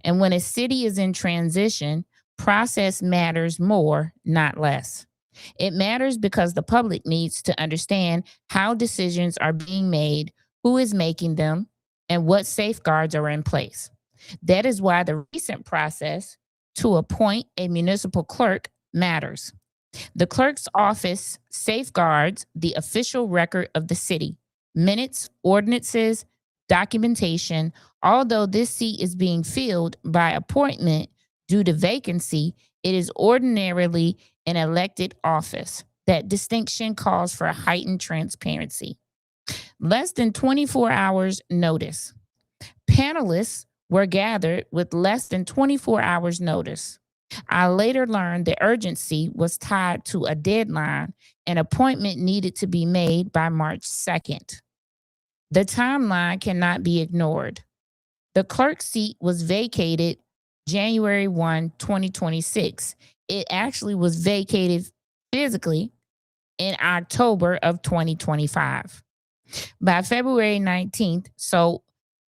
And when a city is in transition, process matters more, not less. It matters because the public needs to understand how decisions are being made, who is making them, and what safeguards are in place. That is why the recent process to appoint a municipal clerk matters. The clerk's office safeguards the official record of the city, minutes, ordinances, documentation. Although this seat is being filled by appointment due to vacancy, it is ordinarily an elected office. That distinction calls for heightened transparency. Less than 24 hours notice. Panelists were gathered with less than 24 hours notice. I later learned the urgency was tied to a deadline. An appointment needed to be made by March 2nd. The timeline cannot be ignored. The clerk seat was vacated January 1, 2026. It actually was vacated physically in October of 2025. By February 19th, so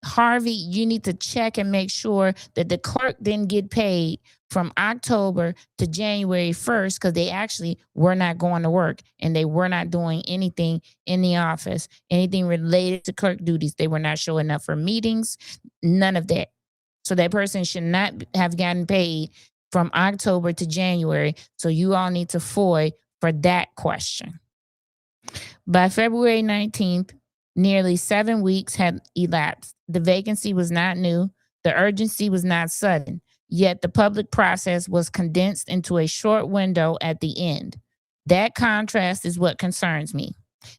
Harvey, you need to check and make sure that the clerk didn't get paid from October to January 1st because they actually were not going to work and they were not doing anything in the office, anything related to clerk duties. They were not showing up for meetings, none of that. So that person should not have gotten paid from October to January. So you all need to FOI for that question. By February 19th, nearly 7 weeks had elapsed. The vacancy was not new. The urgency was not sudden. Yet the public process was condensed into a short window at the end. That contrast is what concerns me.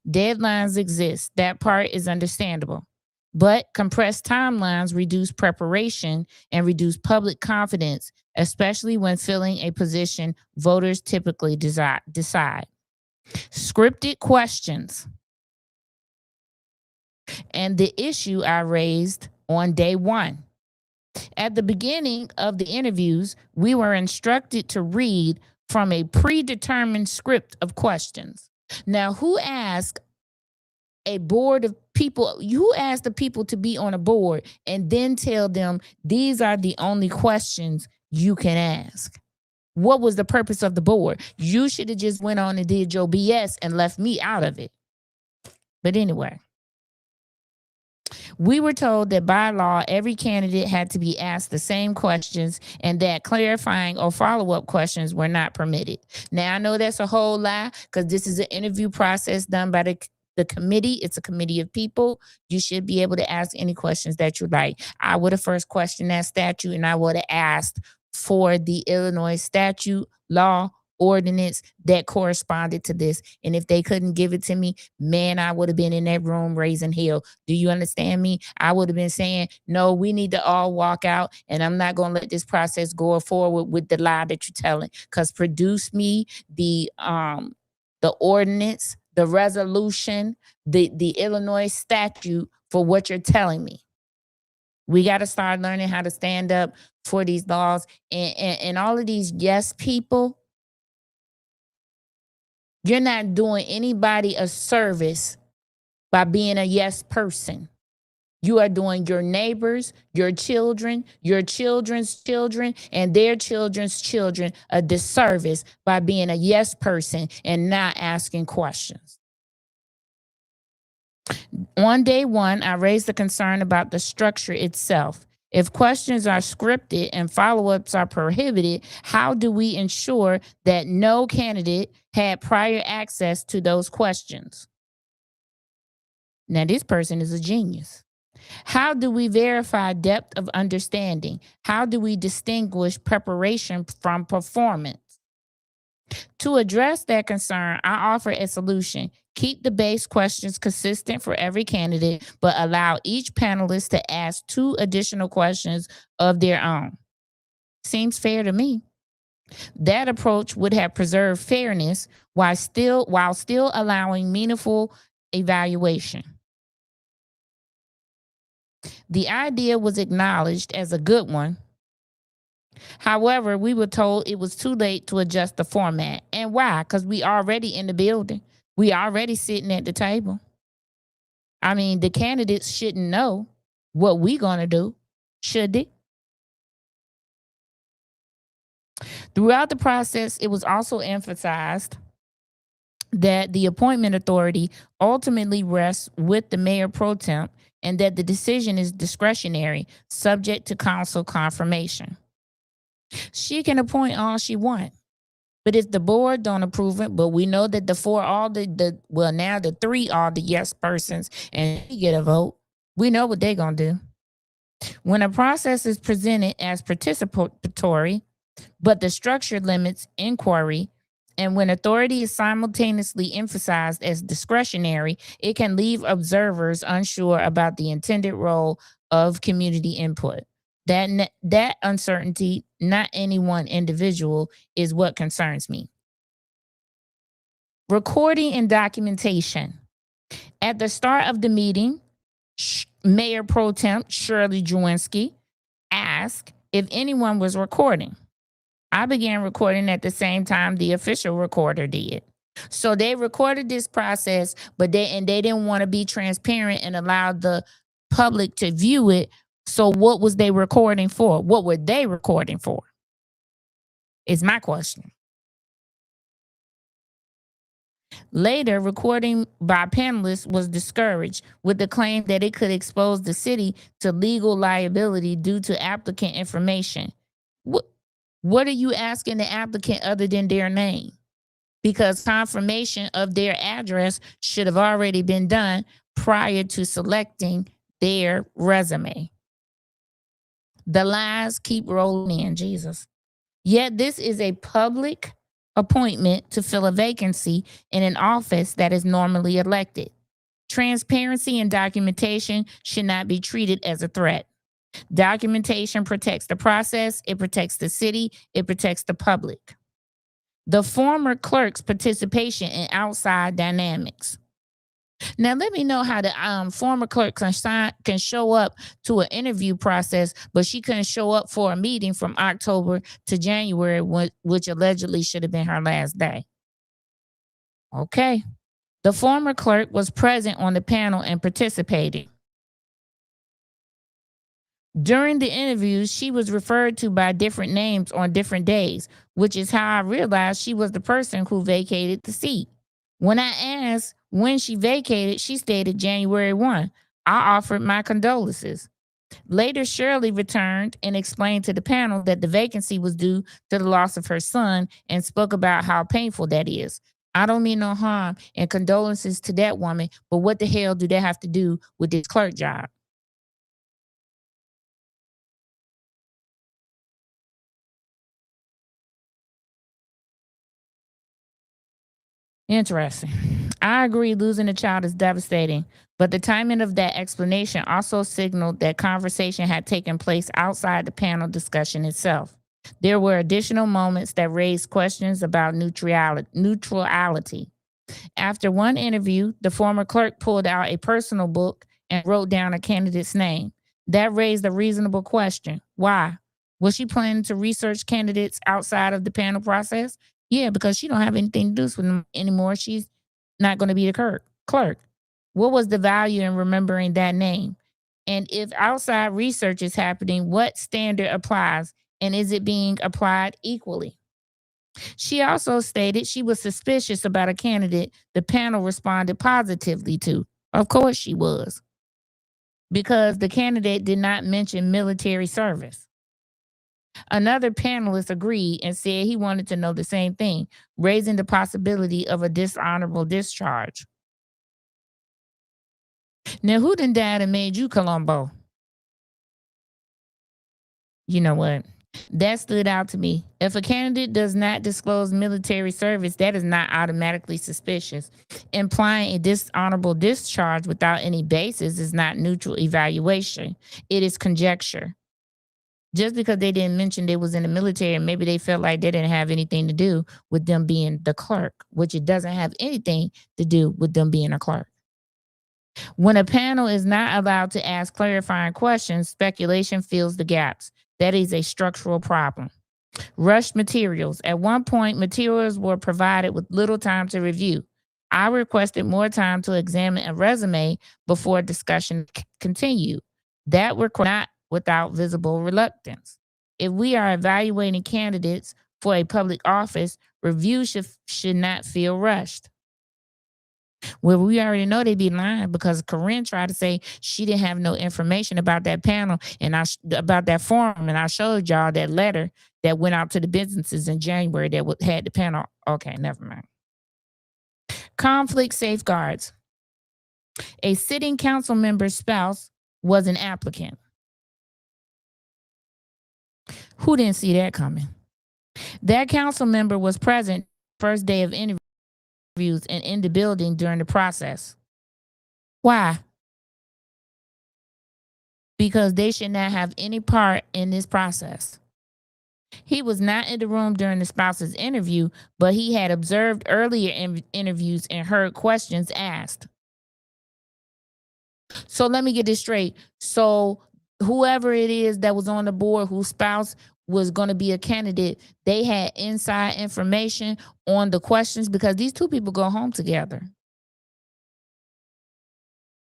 Deadlines exist. That part is understandable. But compressed timelines reduce preparation and reduce public confidence, especially when filling a position voters typically decide. Scripted questions. And the issue I raised on day one. At the beginning of the interviews, we were instructed to read from a predetermined script of questions. Now, who asked a board of people, who asked the people to be on a board and then tell them these are the only questions you can ask? What was the purpose of the board? You should have just went on and did your BS and left me out of it. But anyway, we were told that by law, every candidate had to be asked the same questions and that clarifying or follow-up questions were not permitted. Now, I know that's a whole lie because this is an interview process done by the committee. It's a committee of people. You should be able to ask any questions that you like. I would have first questioned that statute and I would have asked for the Illinois statute, law, ordinance that corresponded to this. And if they couldn't give it to me, man, I would have been in that room raising hell. Do you understand me? I would have been saying, no, we need to all walk out. And I'm not going to let this process go forward with the lie that you're telling. Because produce me the ordinance, the resolution, the Illinois statute for what you're telling me. We got to start learning how to stand up for these laws. And all of these yes people, you're not doing anybody a service by being a yes person. You are doing your neighbors, your children, your children's children, and their children's children a disservice by being a yes person and not asking questions. On day one, I raised the concern about the structure itself. If questions are scripted and follow ups are prohibited, how do we ensure that no candidate had prior access to those questions? Now, this person is a genius. How do we verify depth of understanding? How do we distinguish preparation from performance? To address that concern, I offer a solution. Keep the base questions consistent for every candidate, but allow each panelist to ask 2 additional questions of their own. Seems fair to me. That approach would have preserved fairness while still allowing meaningful evaluation. The idea was acknowledged as a good one. However, we were told it was too late to adjust the format. And why? Because we already in the building. We already sitting at the table. I mean, the candidates shouldn't know what we gonna do, should they? Throughout the process, it was also emphasized that the appointment authority ultimately rests with the mayor pro temp and that the decision is discretionary, subject to council confirmation. She can appoint all she wants. But if the board don't approve it, but we know that the four, all now the three are the yes persons and we get a vote, we know what they're going to do. When a process is presented as participatory, but the structure limits inquiry, and when authority is simultaneously emphasized as discretionary, it can leave observers unsure about the intended role of community input. That uncertainty, not any one individual, is what concerns me. Recording and documentation. At the start of the meeting, Mayor Pro Temp Shirley Drewinski asked if anyone was recording. I began recording at the same time the official recorder did. So they recorded this process, but they didn't want to be transparent and allow the public to view it. So what was they recording for? What were they recording for? Is my question. Later, recording by panelists was discouraged with the claim that it could expose the city to legal liability due to applicant information. What are you asking the applicant other than their name? Because confirmation of their address should have already been done prior to selecting their resume. The lies keep rolling in, Jesus. Yet this is a public appointment to fill a vacancy in an office that is normally elected. Transparency and documentation should not be treated as a threat. Documentation protects the process, it protects the city, it protects the public. The former clerk's participation in outside dynamics. Now, let me know how the former clerk can show up to an interview process, but she couldn't show up for a meeting from October to January, which allegedly should have been her last day. Okay. The former clerk was present on the panel and participated. During the interviews, she was referred to by different names on different days, which is how I realized she was the person who vacated the seat. When I asked when she vacated, she stated January 1. I offered my condolences. Later, Shirley returned and explained to the panel that the vacancy was due to the loss of her son and spoke about how painful that is. I don't mean no harm and condolences to that woman, but what the hell do they have to do with this clerk job? Interesting. I agree losing a child is devastating, but the timing of that explanation also signaled that conversation had taken place outside the panel discussion itself. There were additional moments that raised questions about neutrality. After one interview, the former clerk pulled out a personal book and wrote down a candidate's name. That raised a reasonable question. Why? Was she planning to research candidates outside of the panel process? Yeah, because she don't have anything to do with them anymore. She's not going to be the clerk. What was the value in remembering that name? And if outside research is happening, what standard applies? And is it being applied equally? She also stated she was suspicious about a candidate the panel responded positively to. Of course she was, because the candidate did not mention military service. Another panelist agreed and said he wanted to know the same thing, raising the possibility of a dishonorable discharge. Now, who done died and made you Columbo? You know what? That stood out to me. If a candidate does not disclose military service, that is not automatically suspicious. Implying a dishonorable discharge without any basis is not neutral evaluation. It is conjecture. Just because they didn't mention they was in the military, and maybe they felt like they didn't have anything to do with them being the clerk, which it doesn't have anything to do with them being a clerk. When a panel is not allowed to ask clarifying questions, speculation fills the gaps. That is a structural problem. Rushed materials. At one point, materials were provided with little time to review. I requested more time to examine a resume before discussion continued. That request not without visible reluctance. If we are evaluating candidates for a public office, review should not feel rushed. Well, we already know they be lying, because Corinne tried to say she didn't have no information about that panel and about that forum, and I showed y'all that letter that went out to the businesses in January that had the panel. Okay, never mind. Conflict safeguards. A sitting council member's spouse was an applicant. Who didn't see that coming? That council member was present first day of interviews and in the building during the process. Why? Because they should not have any part in this process. He was not in the room during the spouse's interview, but he had observed earlier interviews and heard questions asked. So let me get this straight. So whoever it is that was on the board whose spouse was going to be a candidate, they had inside information on the questions, because these two people go home together.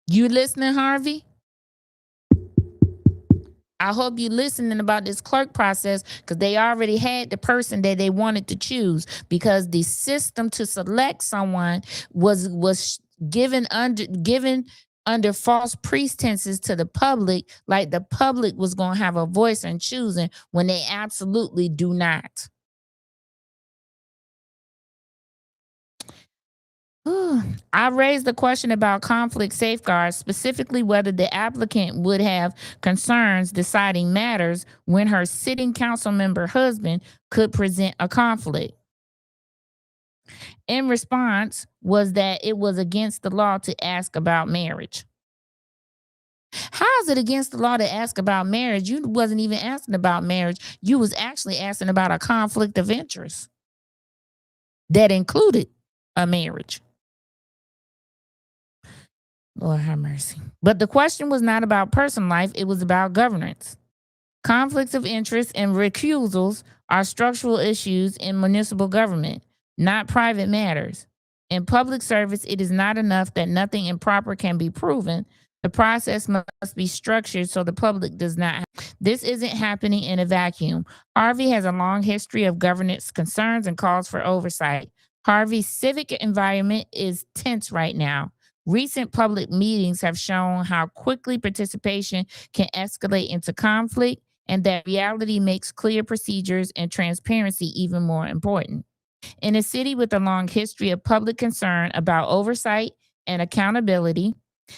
You listening, Harvey? I hope you listening about this clerk process, because they already had the person that they wanted to choose, because the system to select someone was given under false pretenses to the public, like the public was going to have a voice in choosing, when they absolutely do not. I raised the question about conflict safeguards, specifically whether the applicant would have concerns deciding matters when her sitting council member husband could present a conflict. In response was that it was against the law to ask about marriage. How is it against the law to ask about marriage? You wasn't even asking about marriage. You was actually asking about a conflict of interest that included a marriage. Lord have mercy. But the question was not about personal life, it was about governance. Conflicts of interest and recusals are structural issues in municipal government, not private matters. In public service, it is not enough that nothing improper can be proven. The process must be structured so the public does not. This isn't happening in a vacuum. Harvey has a long history of governance concerns and calls for oversight. Harvey's civic environment is tense right now. Recent public meetings have shown how quickly participation can escalate into conflict, and that reality makes clear procedures and transparency even more important. In a city with a long history of public concern about oversight and accountability,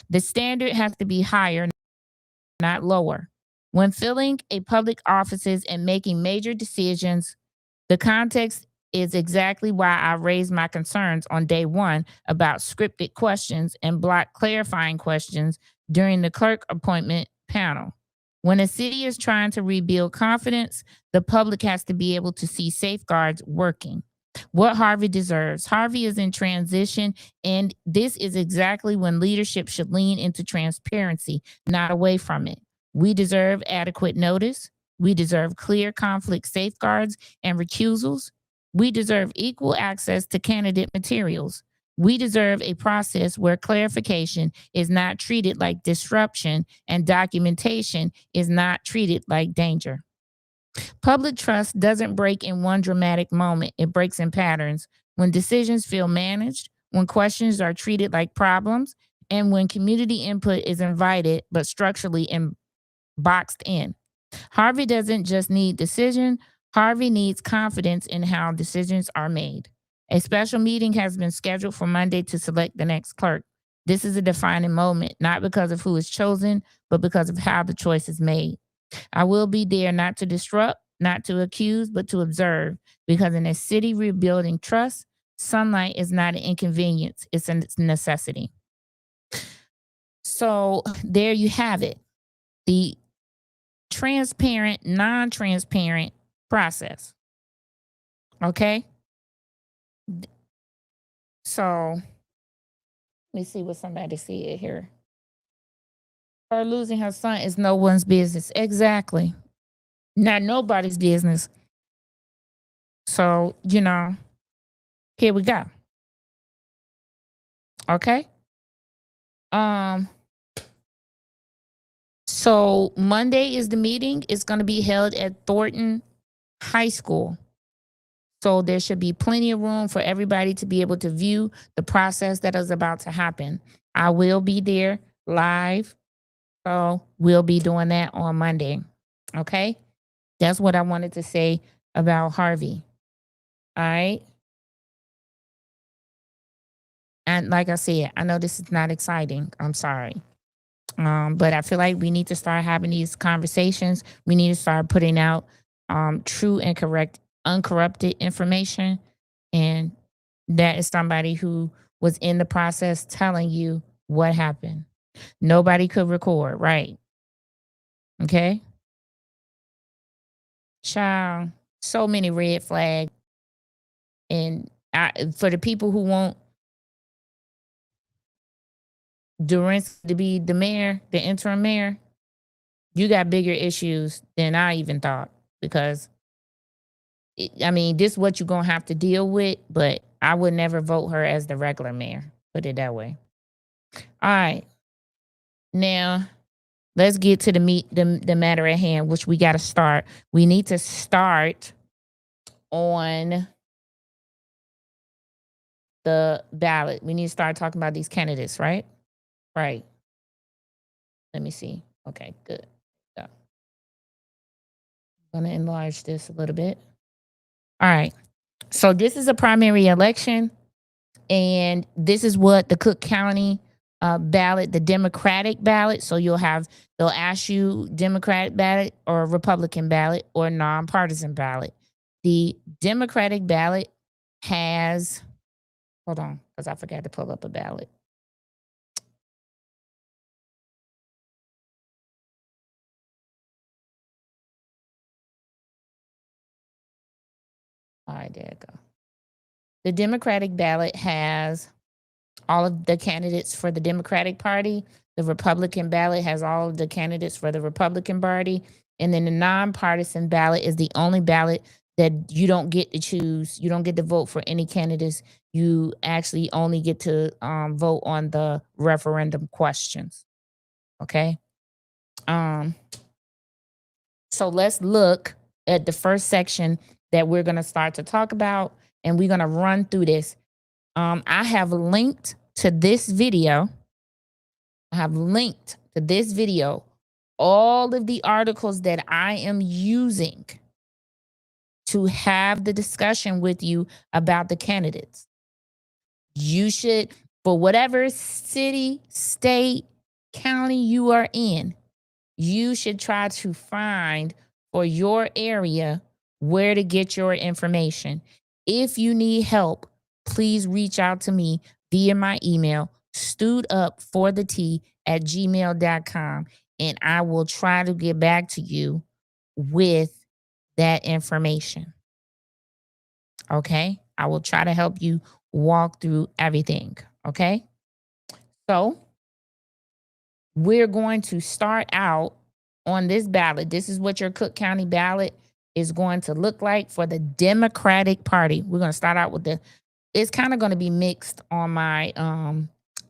the standard has to be higher, not lower. When filling a public offices and making major decisions, the context is exactly why I raised my concerns on day one about scripted questions and block clarifying questions during the clerk appointment panel. When a city is trying to rebuild confidence, the public has to be able to see safeguards working. What Harvey deserves. Harvey is in transition, and this is exactly when leadership should lean into transparency, not away from it. We deserve adequate notice. We deserve clear conflict safeguards and recusals. We deserve equal access to candidate materials. We deserve a process where clarification is not treated like disruption and documentation is not treated like danger. Public trust doesn't break in one dramatic moment, it breaks in patterns. When decisions feel managed, when questions are treated like problems, and when community input is invited but structurally boxed in. Harvey doesn't just need decision, Harvey needs confidence in how decisions are made. A special meeting has been scheduled for Monday to select the next clerk. This is a defining moment, not because of who is chosen, but because of how the choice is made. I will be there not to disrupt, not to accuse, but to observe, because in a city rebuilding trust, sunlight is not an inconvenience, it's a necessity. So there you have it. The transparent, non-transparent process. Okay? So let me see what somebody said here. Her losing her son is no one's business. Exactly. Not nobody's business. So, here we go. Okay? So Monday is the meeting. It's going to be held at Thornton High School. So there should be plenty of room for everybody to be able to view the process that is about to happen. I will be there live. So we'll be doing that on Monday. Okay? That's what I wanted to say about Harvey. All right? And like I said, I know this is not exciting. I'm sorry. But I feel like we need to start having these conversations. We need to start putting out true and correct, uncorrupted information. And that is somebody who was in the process telling you what happened. Nobody could record, right? Okay. Child, so many red flags. And for the people who want Durance to be the mayor, the interim mayor, you got bigger issues than I even thought. Because, this is what you're going to have to deal with, but I would never vote her as the regular mayor. Put it that way. All right. Now, let's get to the matter at hand, which we got to start. We need to start on the ballot. We need to start talking about these candidates, right? Right. Let me see. Okay, good. So, I'm going to enlarge this a little bit. All right. So this is a primary election, and this is what the Cook County ballot, the Democratic ballot. So they'll ask you Democratic ballot or Republican ballot or nonpartisan ballot. The Democratic ballot has, hold on, because I forgot to pull up a ballot. All right, there you go. The Democratic ballot has all of the candidates for the Democratic Party. The Republican ballot has all of the candidates for the Republican Party. And then the nonpartisan ballot is the only ballot that you don't get to choose. You don't get to vote for any candidates. You actually only get to vote on the referendum questions. Okay? So let's look at the first section that we're going to start to talk about, and we're going to run through this. I have linked to this video. All of the articles that I am using to have the discussion with you about the candidates. You should, for whatever city, state, county you are in, you should try to find for your area where to get your information. If you need help, please reach out to me via my email, stoodupforthetea@gmail.com, and I will try to get back to you with that information. Okay? I will try to help you walk through everything. Okay? So we're going to start out on this ballot. This is what your Cook County ballot is going to look like for the Democratic Party. We're going to start out with the it's kind of going to be mixed on my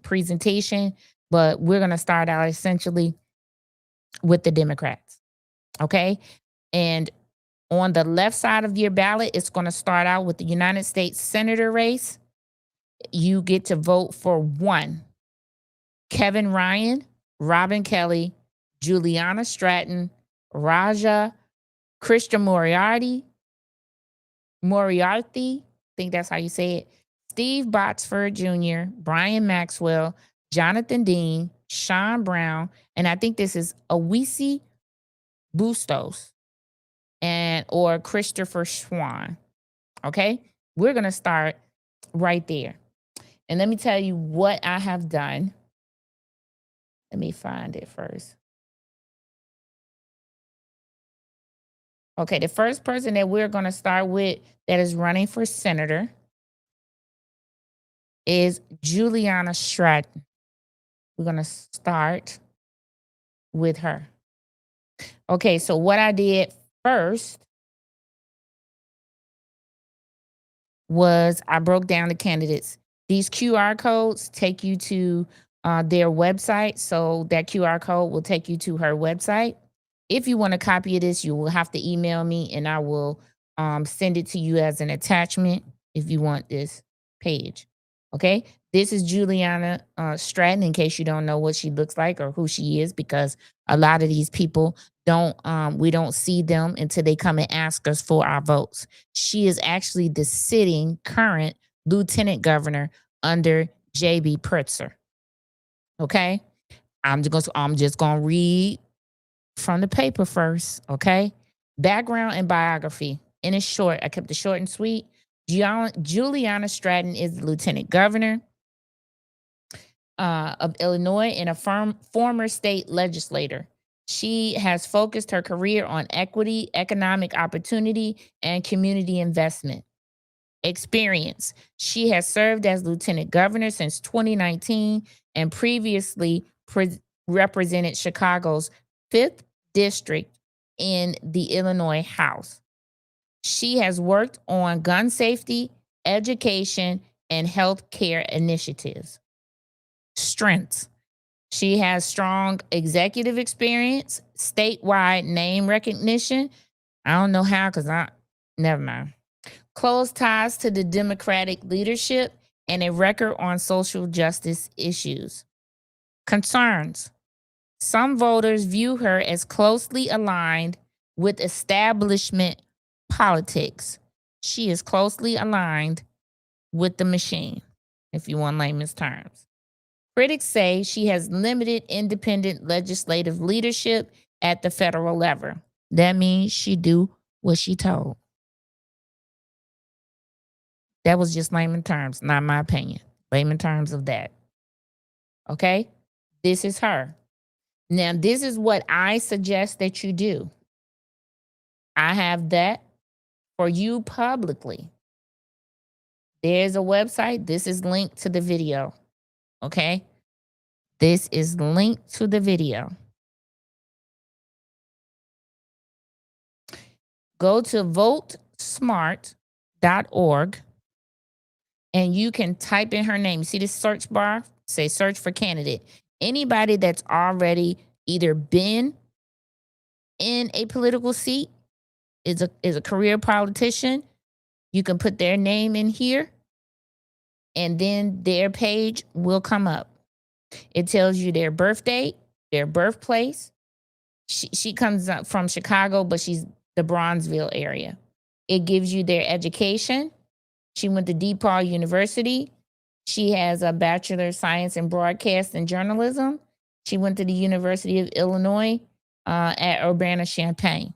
presentation, but we're going to start out essentially with the Democrats. Okay. And on the left side of your ballot, it's going to start out with the United States Senator race. You get to vote for one: Kevin Ryan, Robin Kelly, Juliana Stratton, Raja Moriarty, I think that's how you say it, Steve Botsford Jr., Brian Maxwell, Jonathan Dean, Sean Brown, and I think this is Awisi Bustos and or Christopher Swan. Okay? We're going to start right there. And let me tell you what I have done. Let me find it first. Okay, the first person that we're going to start with that is running for senator is Juliana Stratton. We're going to start with her. Okay, so what I did first was I broke down the candidates. These QR codes take you to their website. So that QR code will take you to her website. If you want a copy of this, you will have to email me and I will send it to you as an attachment if you want this page. Okay. This is Juliana Stratton, in case you don't know what she looks like or who she is, because a lot of these people we don't see them until they come and ask us for our votes. She is actually the sitting current lieutenant governor under J.B. Pritzker. Okay. I'm just gonna read from the paper first, okay? Background and biography. And it's short. I kept it short and sweet. Juliana Stratton is the lieutenant governor of Illinois and a former state legislator. She has focused her career on equity, economic opportunity, and community investment. Experience. She has served as lieutenant governor since 2019 and previously represented Chicago's 5th district in the Illinois House. She has worked on gun safety, education, and health care initiatives. Strengths. She has strong executive experience, statewide name recognition. I don't know how, never mind. Close ties to the Democratic leadership and a record on social justice issues. Concerns. Some voters view her as closely aligned with establishment politics. She is closely aligned with the machine, if you want layman's terms. Critics say she has limited independent legislative leadership at the federal level. That means she do what she told. That was just layman terms, not my opinion. Layman terms of that. Okay? This is her. Now, this is what I suggest that you do. I have that for you publicly. There's a website. This is linked to the video. Okay? This is linked to the video. Go to votesmart.org and you can type in her name. You see this search bar? Say search for candidate. Anybody that's already either been in a political seat, is a career politician, you can put their name in here and then their page will come up. It tells you their birth date, their birthplace. She comes up from Chicago, but she's the Bronzeville area. It gives you their education. She went to DePaul University. She has a Bachelor of Science in Broadcast and Journalism. She went to the University of Illinois at Urbana-Champaign.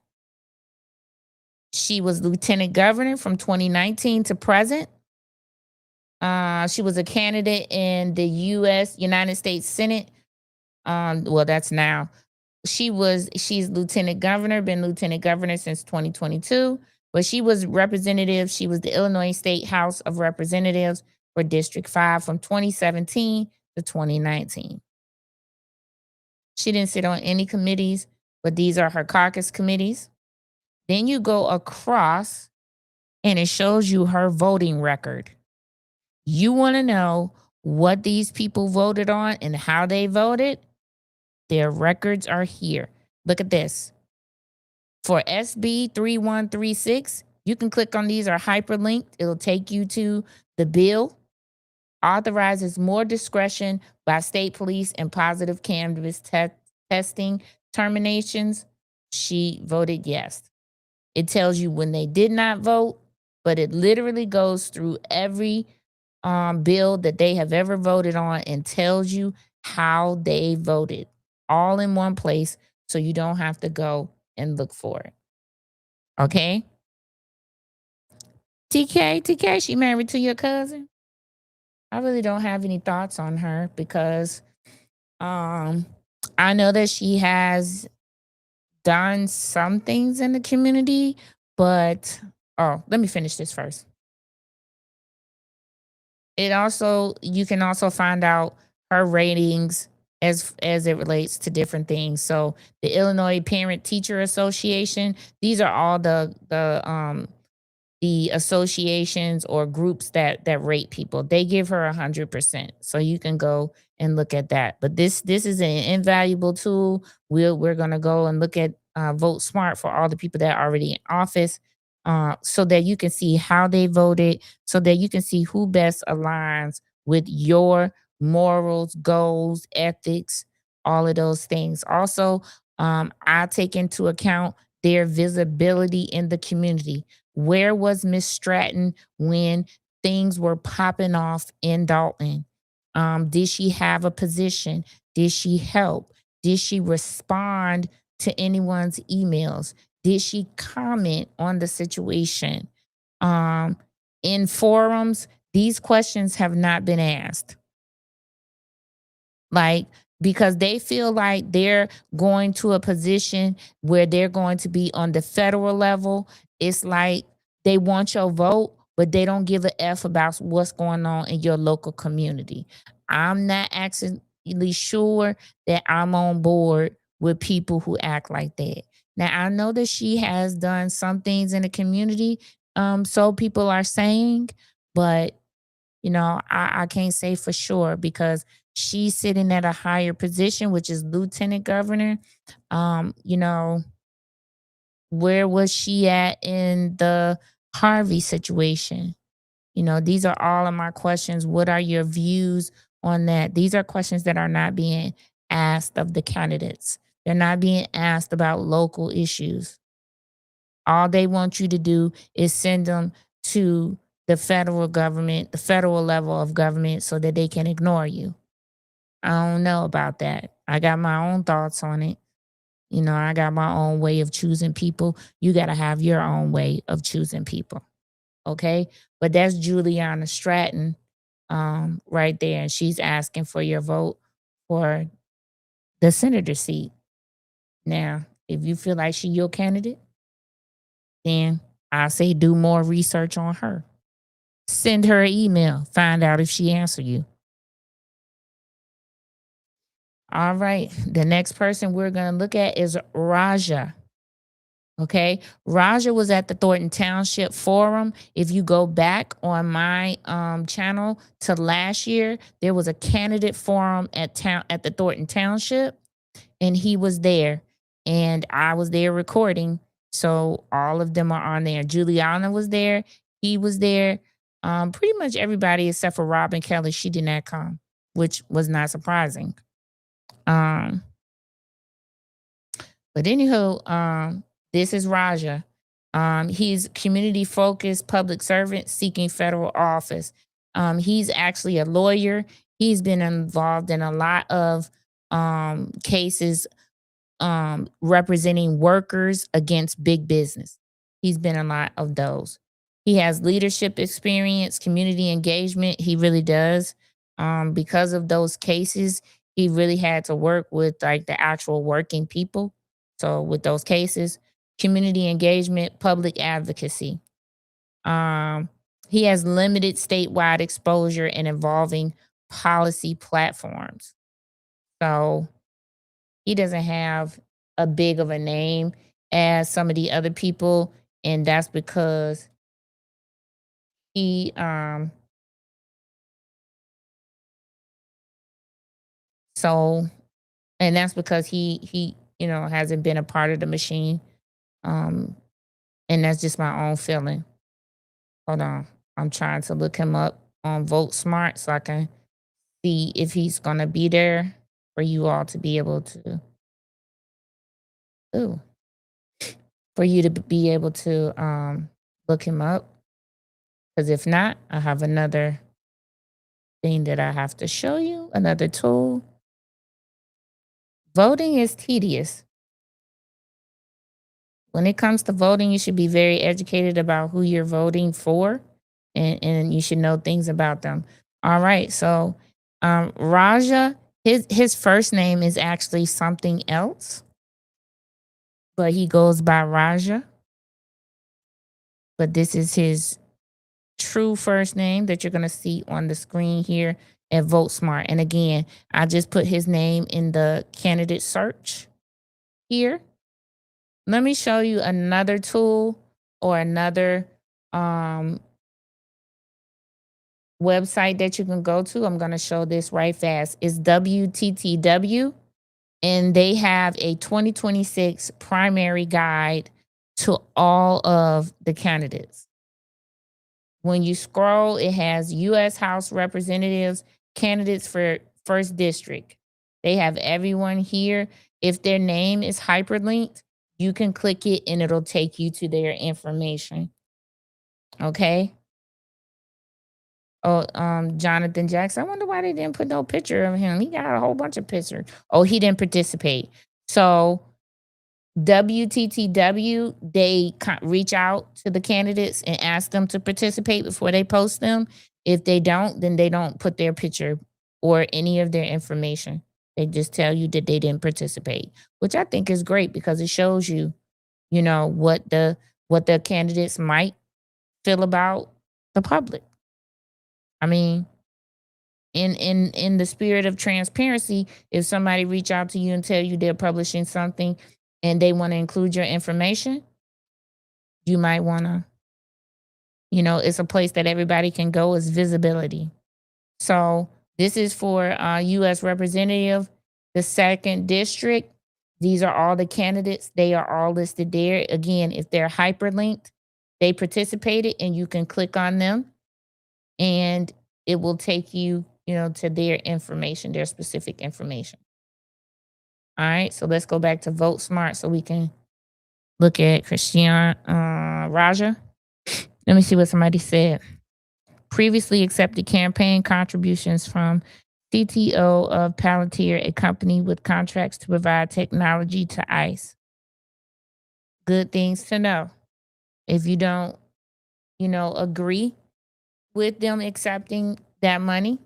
She was lieutenant governor from 2019 to present. She was a candidate in the United States Senate. Well, that's now. She's lieutenant governor, been lieutenant governor since 2022, but she was representative. She was the Illinois State House of Representatives for District 5 from 2017 to 2019. She didn't sit on any committees, but these are her caucus committees. Then you go across and it shows you her voting record. You want to know what these people voted on and how they voted? Their records are here. Look at this. For SB 3136, you can click on these are hyperlinked. It'll take you to the bill. Authorizes more discretion by state police and positive cannabis testing terminations. She voted yes. It tells you when they did not vote, but it literally goes through every bill that they have ever voted on and tells you how they voted all in one place so you don't have to go and look for it. Okay? TK, she married to your cousin? I really don't have any thoughts on her because um I know that she has done some things in the community, but oh, let me finish this first. It also you can also find out her ratings as it relates to different things. So the Illinois Parent Teacher Association, these are all the associations or groups that rate people. They give her 100%. So you can go and look at that. But this is an invaluable tool. We're gonna go and look at Vote Smart for all the people that are already in office, so that you can see how they voted, so that you can see who best aligns with your morals, goals, ethics, all of those things. Also, I take into account their visibility in the community. Where was Miss Stratton when things were popping off in Dolton? Did she have a position? Did she help? Did she respond to anyone's emails? Did she comment on the situation? Um, in forums, these questions have not been asked. Like, because they feel like they're going to a position where they're going to be on the federal level. It's like they want your vote, but they don't give a F about what's going on in your local community. I'm not actually sure that I'm on board with people who act like that. Now, I know that she has done some things in the community, so people are saying, but I can't say for sure because she's sitting at a higher position, which is lieutenant governor. You know, where was she at in the Harvey situation? These are all of my questions. What are your views on that? These are questions that are not being asked of the candidates. They're not being asked about local issues. All they want you to do is send them to the federal government, the federal level of government, so that they can ignore you. I don't know about that. I got my own thoughts on it. I got my own way of choosing people. You got to have your own way of choosing people. Okay. But that's Juliana Stratton right there. And she's asking for your vote for the senator seat. Now, if you feel like she's your candidate, then I say do more research on her. Send her an email. Find out if she answer you. All right. The next person we're going to look at is Raja. Okay. Raja was at the Thornton Township Forum. If you go back on my channel to last year, there was a candidate forum at the Thornton Township, and he was there, and I was there recording. So all of them are on there. Juliana was there. He was there. Pretty much everybody except for Robin Kelly. She did not come, which was not surprising. Um, but anywho, this is Raja. He's community focused public servant seeking federal office. He's actually a lawyer. He's been involved in a lot of cases representing workers against big business. He's been in a lot of those. He has leadership experience, community engagement. He really does. Because of those cases, he really had to work with like the actual working people. So with those cases, community engagement, public advocacy. Um, he has limited statewide exposure and involving policy platforms. So he doesn't have a big of a name as some of the other people, and that's because he So, and that's because he hasn't been a part of the machine. Um, and that's just my own feeling. Hold on. I'm trying to look him up on Vote Smart so I can see if he's gonna be there for you all to be able to ooh, for you to be able to look him up. Because if not, I have another thing that I have to show you, another tool. Voting is tedious. When it comes to voting, you should be very educated about who you're voting for, and you should know things about them. All right, so Raja, his first name is actually something else, but he goes by Raja. But this is his true first name that you're gonna see on the screen here at Vote Smart. And again, I just put his name in the candidate search here. Let me show you another tool or another um, website that you can go to. I'm going to show this right fast. It's WTTW, and they have a 2026 primary guide to all of the candidates. When you scroll, it has U.S. House Representatives, candidates for first district. They have everyone here. If their name is hyperlinked, you can click it and it'll take you to their information. Okay. Oh, Jonathan Jackson. I wonder why they didn't put no picture of him. He got a whole bunch of pictures. Oh, he didn't participate. So WTTW, they reach out to the candidates and ask them to participate before they post them. If they don't, then they don't put their picture or any of their information. They just tell you that they didn't participate, which I think is great because it shows you, what the candidates might feel about the public. I mean, in the spirit of transparency, if somebody reach out to you and tell you they're publishing something and they want to include your information, you might want to, it's a place that everybody can go, is visibility. So this is for U.S. Representative, the second district. These are all the candidates. They are all listed there. Again, if they're hyperlinked, they participated and you can click on them and it will take you, to their information, their specific information. All right, so let's go back to Vote Smart so we can look at Christian Raja. Let me see what somebody said. Previously accepted campaign contributions from CTO of Palantir, a company with contracts to provide technology to ICE. Good things to know. If you don't, agree with them accepting that money,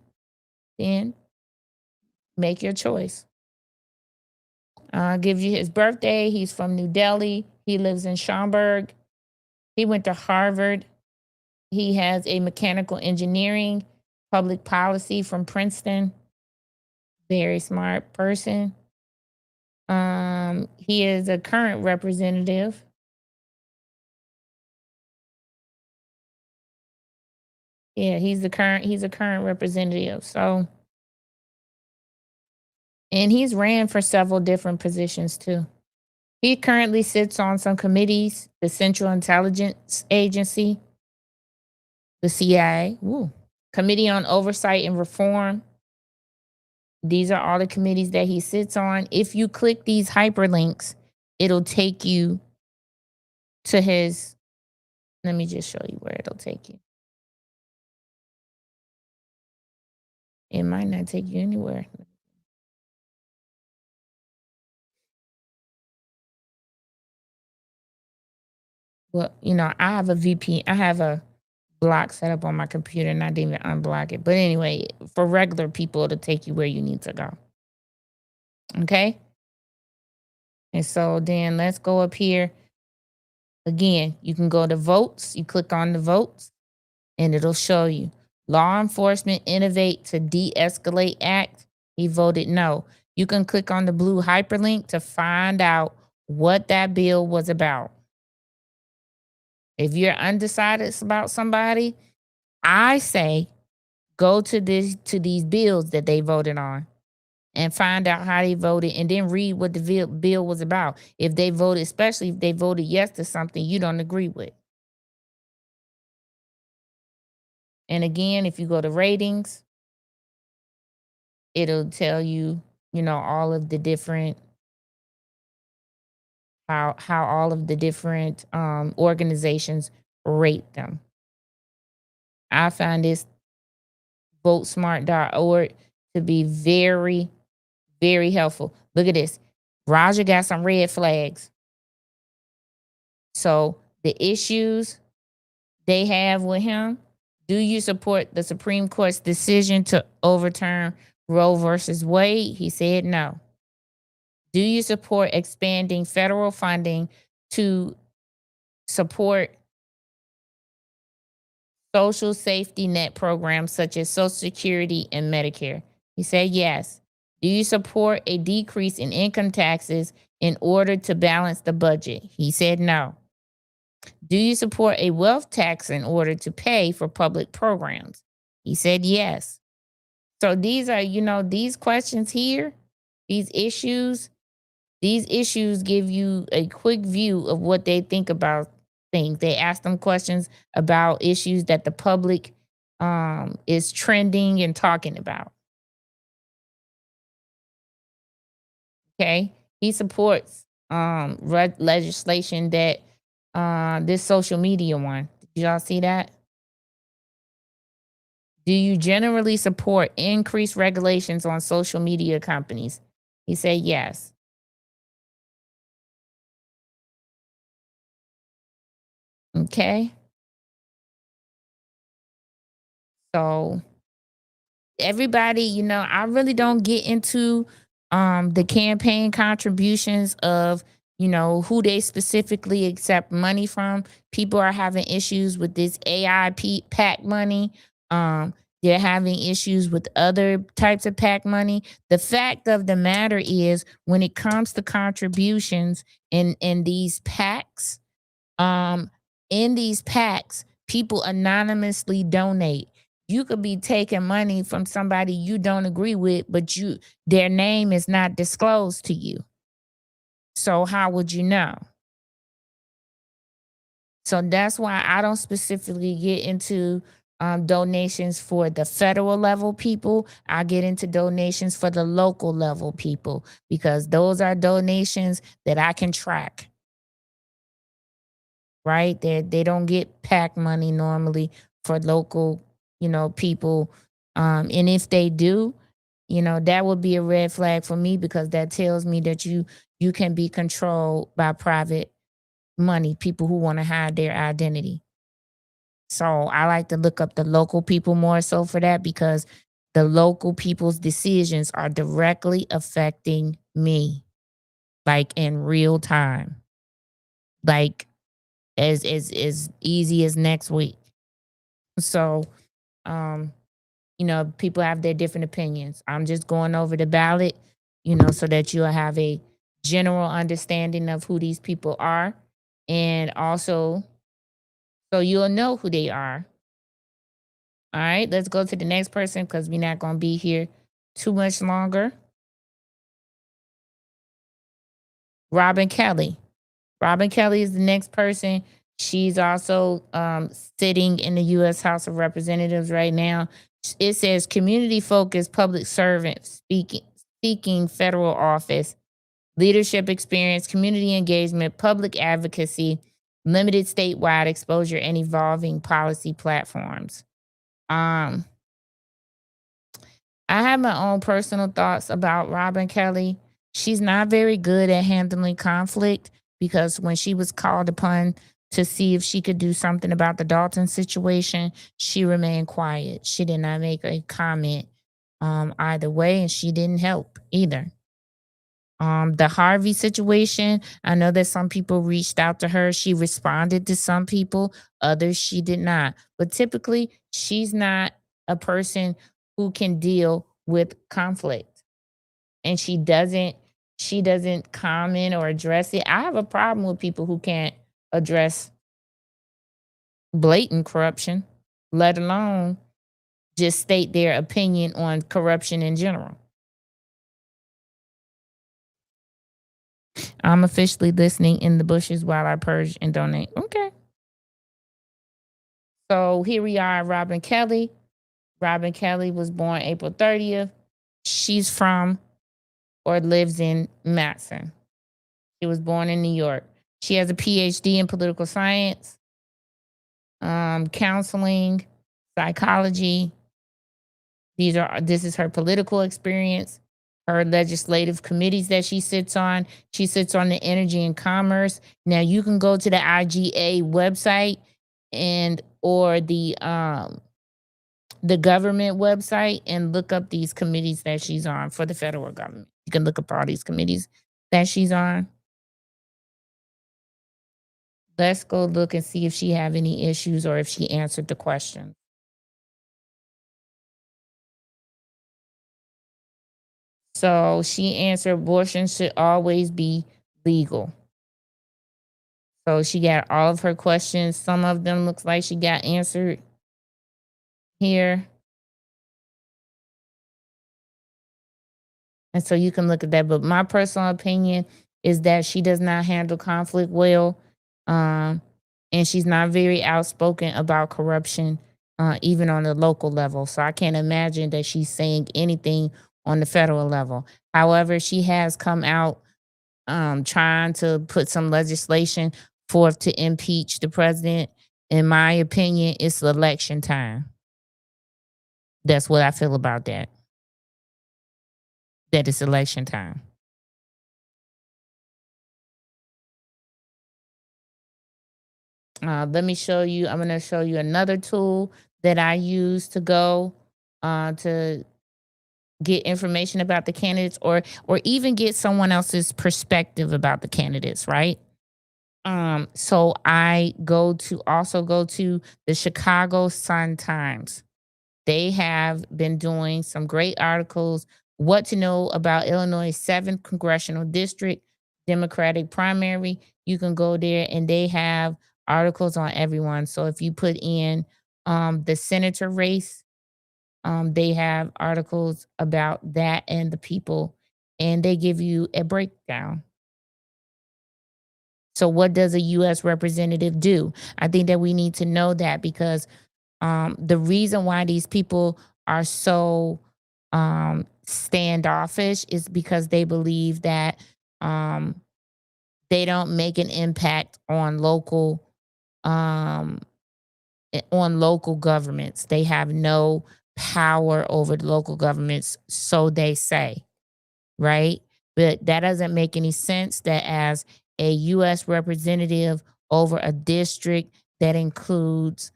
then make your choice. Gives you his birthday. He's from New Delhi. He lives in Schaumburg. He went to Harvard. He has a mechanical engineering, public policy from Princeton. Very smart person. He is a current representative. Yeah, he's a current representative. So, and he's ran for several different positions too. He currently sits on some committees, the Central Intelligence Agency, the CIA, Committee on Oversight and Reform. These are all the committees that he sits on. If you click these hyperlinks, it'll take you to his. Let me just show you where it'll take you. It might not take you anywhere. Well, I have a VP. I have a block set up on my computer and I didn't even unblock it. But anyway, for regular people, it'll take you where you need to go. Okay? And so then let's go up here. Again, you can go to votes. You click on the votes and it'll show you. Law Enforcement Innovate to De-Escalate Act. He voted no. You can click on the blue hyperlink to find out what that bill was about. If you're undecided about somebody, I say go to these bills that they voted on. and find out how they voted and then read what the bill was about. If they voted, especially if they voted yes to something you don't agree with. And again, if you go to ratings, it'll tell you, all of the different how all of the different organizations rate them. I find this votesmart.org to be very, very helpful. Look at this. Roger got some red flags. So the issues they have with him, do you support the Supreme Court's decision to overturn Roe versus Wade? He said no. Do you support expanding federal funding to support social safety net programs such as Social Security and Medicare? He said yes. Do you support a decrease in income taxes in order to balance the budget? He said no. Do you support a wealth tax in order to pay for public programs? He said yes. So these are, these questions here, these issues, give you a quick view of what they think about things. They ask them questions about issues that the public is trending and talking about. Okay. He supports legislation that this social media one. Did y'all see that? Do you generally support increased regulations on social media companies? He said yes. Okay. So everybody, I really don't get into the campaign contributions of, who they specifically accept money from. People are having issues with this PAC money. Um, they're having issues with other types of PAC money. The fact of the matter is, when it comes to contributions in these PACs, um, people anonymously donate. You could be taking money from somebody you don't agree with, but their name is not disclosed to you. So how would you know? So that's why I don't specifically get into donations for the federal level people. I get into donations for the local level people because those are donations that I can track. Right? They don't get PAC money normally for local, people. And if they do, that would be a red flag for me because that tells me that you can be controlled by private money, people who want to hide their identity. So I like to look up the local people more so for that because the local people's decisions are directly affecting me, like in real time. Like as easy as next week. So, um, people have their different opinions. I'm just going over the ballot, so that you'll have a general understanding of who these people are, and also so you'll know who they are. All right, let's go to the next person because we're not going to be here too much longer. Robin Kelly. Robin Kelly is the next person. She's also sitting in the U.S. House of Representatives right now. It says community focused public servant seeking federal office, leadership experience, community engagement, public advocacy, limited statewide exposure, and evolving policy platforms. Um, I have my own personal thoughts about Robin Kelly. She's not very good at handling conflict because when she was called upon to see if she could do something about the Dolton situation, she remained quiet. She did not make a comment either way, and she didn't help either. The Harvey situation, I know that some people reached out to her. She responded to some people, others she did not. But typically, she's not a person who can deal with conflict. And she doesn't comment or address it. I have a problem with people who can't address blatant corruption, let alone just state their opinion on corruption in general. I'm officially listening in the bushes while I purge and donate. Okay. So here we are, Robin Kelly. Robin Kelly was born April 30th. She's from or lives in Matson. She was born in New York. She has a PhD in political science, counseling, psychology. This is her political experience, her legislative committees that she sits on. She sits on the Energy and Commerce. Now you can go to the IGA website and or the government website and look up these committees that she's on for the federal government. You can look up all these committees that she's on. Let's go look and see if she have any issues or if she answered the question. So she answered abortion should always be legal. So she got all of her questions. Some of them looks like she got answered here. And so you can look at that. But my personal opinion is that she does not handle conflict well. Um, and she's not very outspoken about corruption, even on the local level. So I can't imagine that she's saying anything on the federal level. However, she has come out trying to put some legislation forth to impeach the president. In my opinion, it's election time. That's what I feel about that. That it's election time. Let me show you. I'm going to show you another tool that I use to go to get information about the candidates or even get someone else's perspective about the candidates, right? So I go to the Chicago Sun-Times. They have been doing some great articles. What to know about Illinois' 7th congressional district Democratic primary. You can go there and they have articles on everyone. So if you put in the senator race, they have articles about that and the people, and they give you a breakdown. So, what does a U.S. representative do? I think that we need to know that because the reason why these people are so standoffish is because they believe that um, they don't make an impact um, on local governments. They have no power over the local governments, so they say, right? But that doesn't make any sense that as a US representative over a district that includes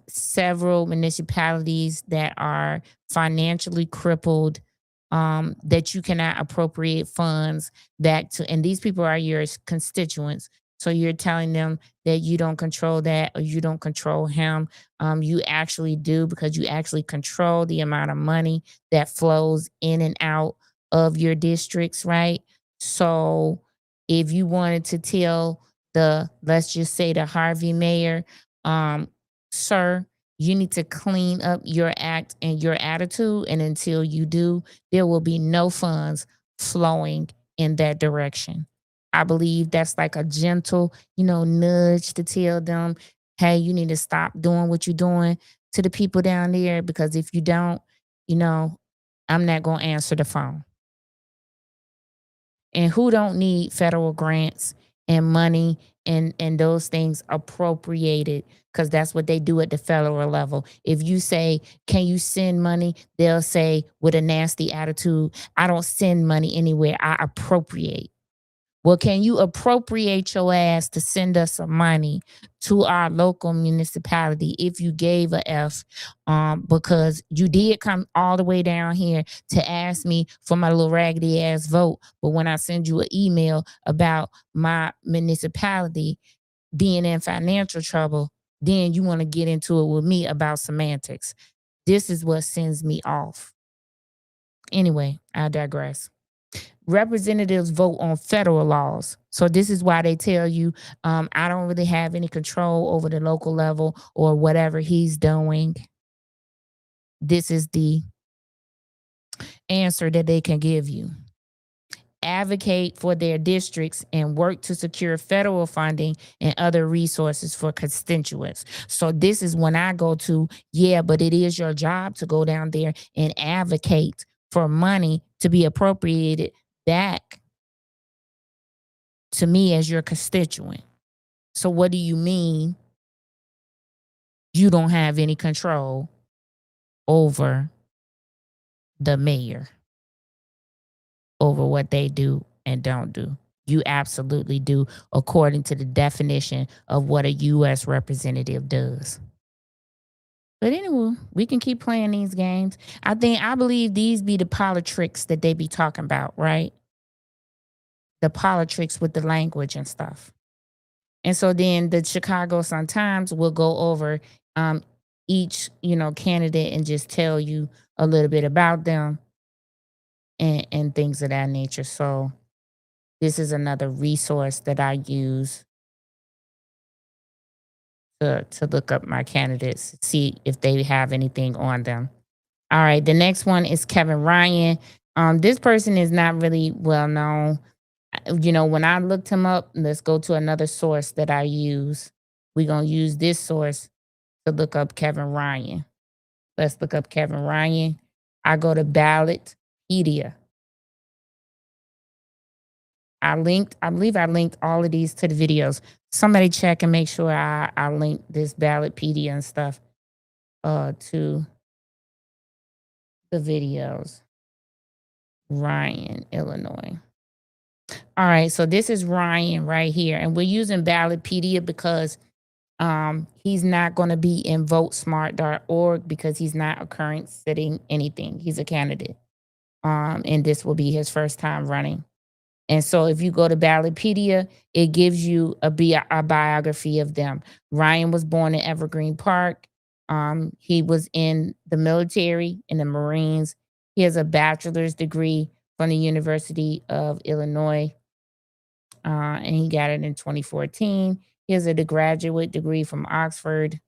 several municipalities that are financially crippled, that you cannot appropriate funds back to, and these people are your constituents. So you're telling them that you don't control that or you don't control him. You actually do because you actually control the amount of money that flows in and out of your districts, right? So if you wanted to tell let's just say the Harvey mayor, um, sir, you need to clean up your act and your attitude. And until you do, there will be no funds flowing in that direction. I believe that's like a gentle, nudge to tell them, hey, you need to stop doing what you're doing to the people down there because if you don't, you know, I'm not going to answer the phone. And who don't need federal grants and money and those things appropriated because that's what they do at the federal level. If you say, can you send money? They'll say with a nasty attitude, I don't send money anywhere. I appropriate. Well, can you appropriate your ass to send us some money to our local municipality if you gave a F? Because you did come all the way down here to ask me for my little raggedy ass vote. But when I send you an email about my municipality being in financial trouble, then you want to get into it with me about semantics. This is what sends me off. Anyway, I digress. Representatives vote on federal laws. So this is why they tell you, I don't really have any control over the local level or whatever he's doing. This is the answer that they can give you. advocate for their districts, and work to secure federal funding and other resources for constituents. So this is when I go to, yeah, but it is your job to go down there and advocate for money to be appropriated back to me as your constituent. So what do you mean you don't have any control over the mayor, over what they do and don't do? You absolutely do, according to the definition of what a U.S. representative does. But anyway, we can keep playing these games. I believe these be the politics that they be talking about, right? The politics with the language and stuff. And so then the Chicago Sun-Times will go over each, candidate and just tell you a little bit about them and things of that nature. So this is another resource that I use to look up my candidates, see if they have anything on them. All right, the next one is Kevin Ryan. This person is not really well known. When I looked him up, let's go to another source that I use. We're going to use this source to look up Kevin Ryan. Let's look up Kevin Ryan. I go to Ballotpedia. I believe I linked all of these to the videos. Somebody check and make sure I link this Ballotpedia and stuff to the videos. Ryan, Illinois. All right, so this is Ryan right here. And we're using Ballotpedia because he's not going to be in votesmart.org because he's not a current sitting anything. He's a candidate. And this will be his first time running. And so if you go to Ballotpedia, it gives you a biography of them. Ryan was born in Evergreen Park. He was in the military, in the Marines. He has a bachelor's degree from the University of Illinois, and he got it in 2014. He has a graduate degree from Oxford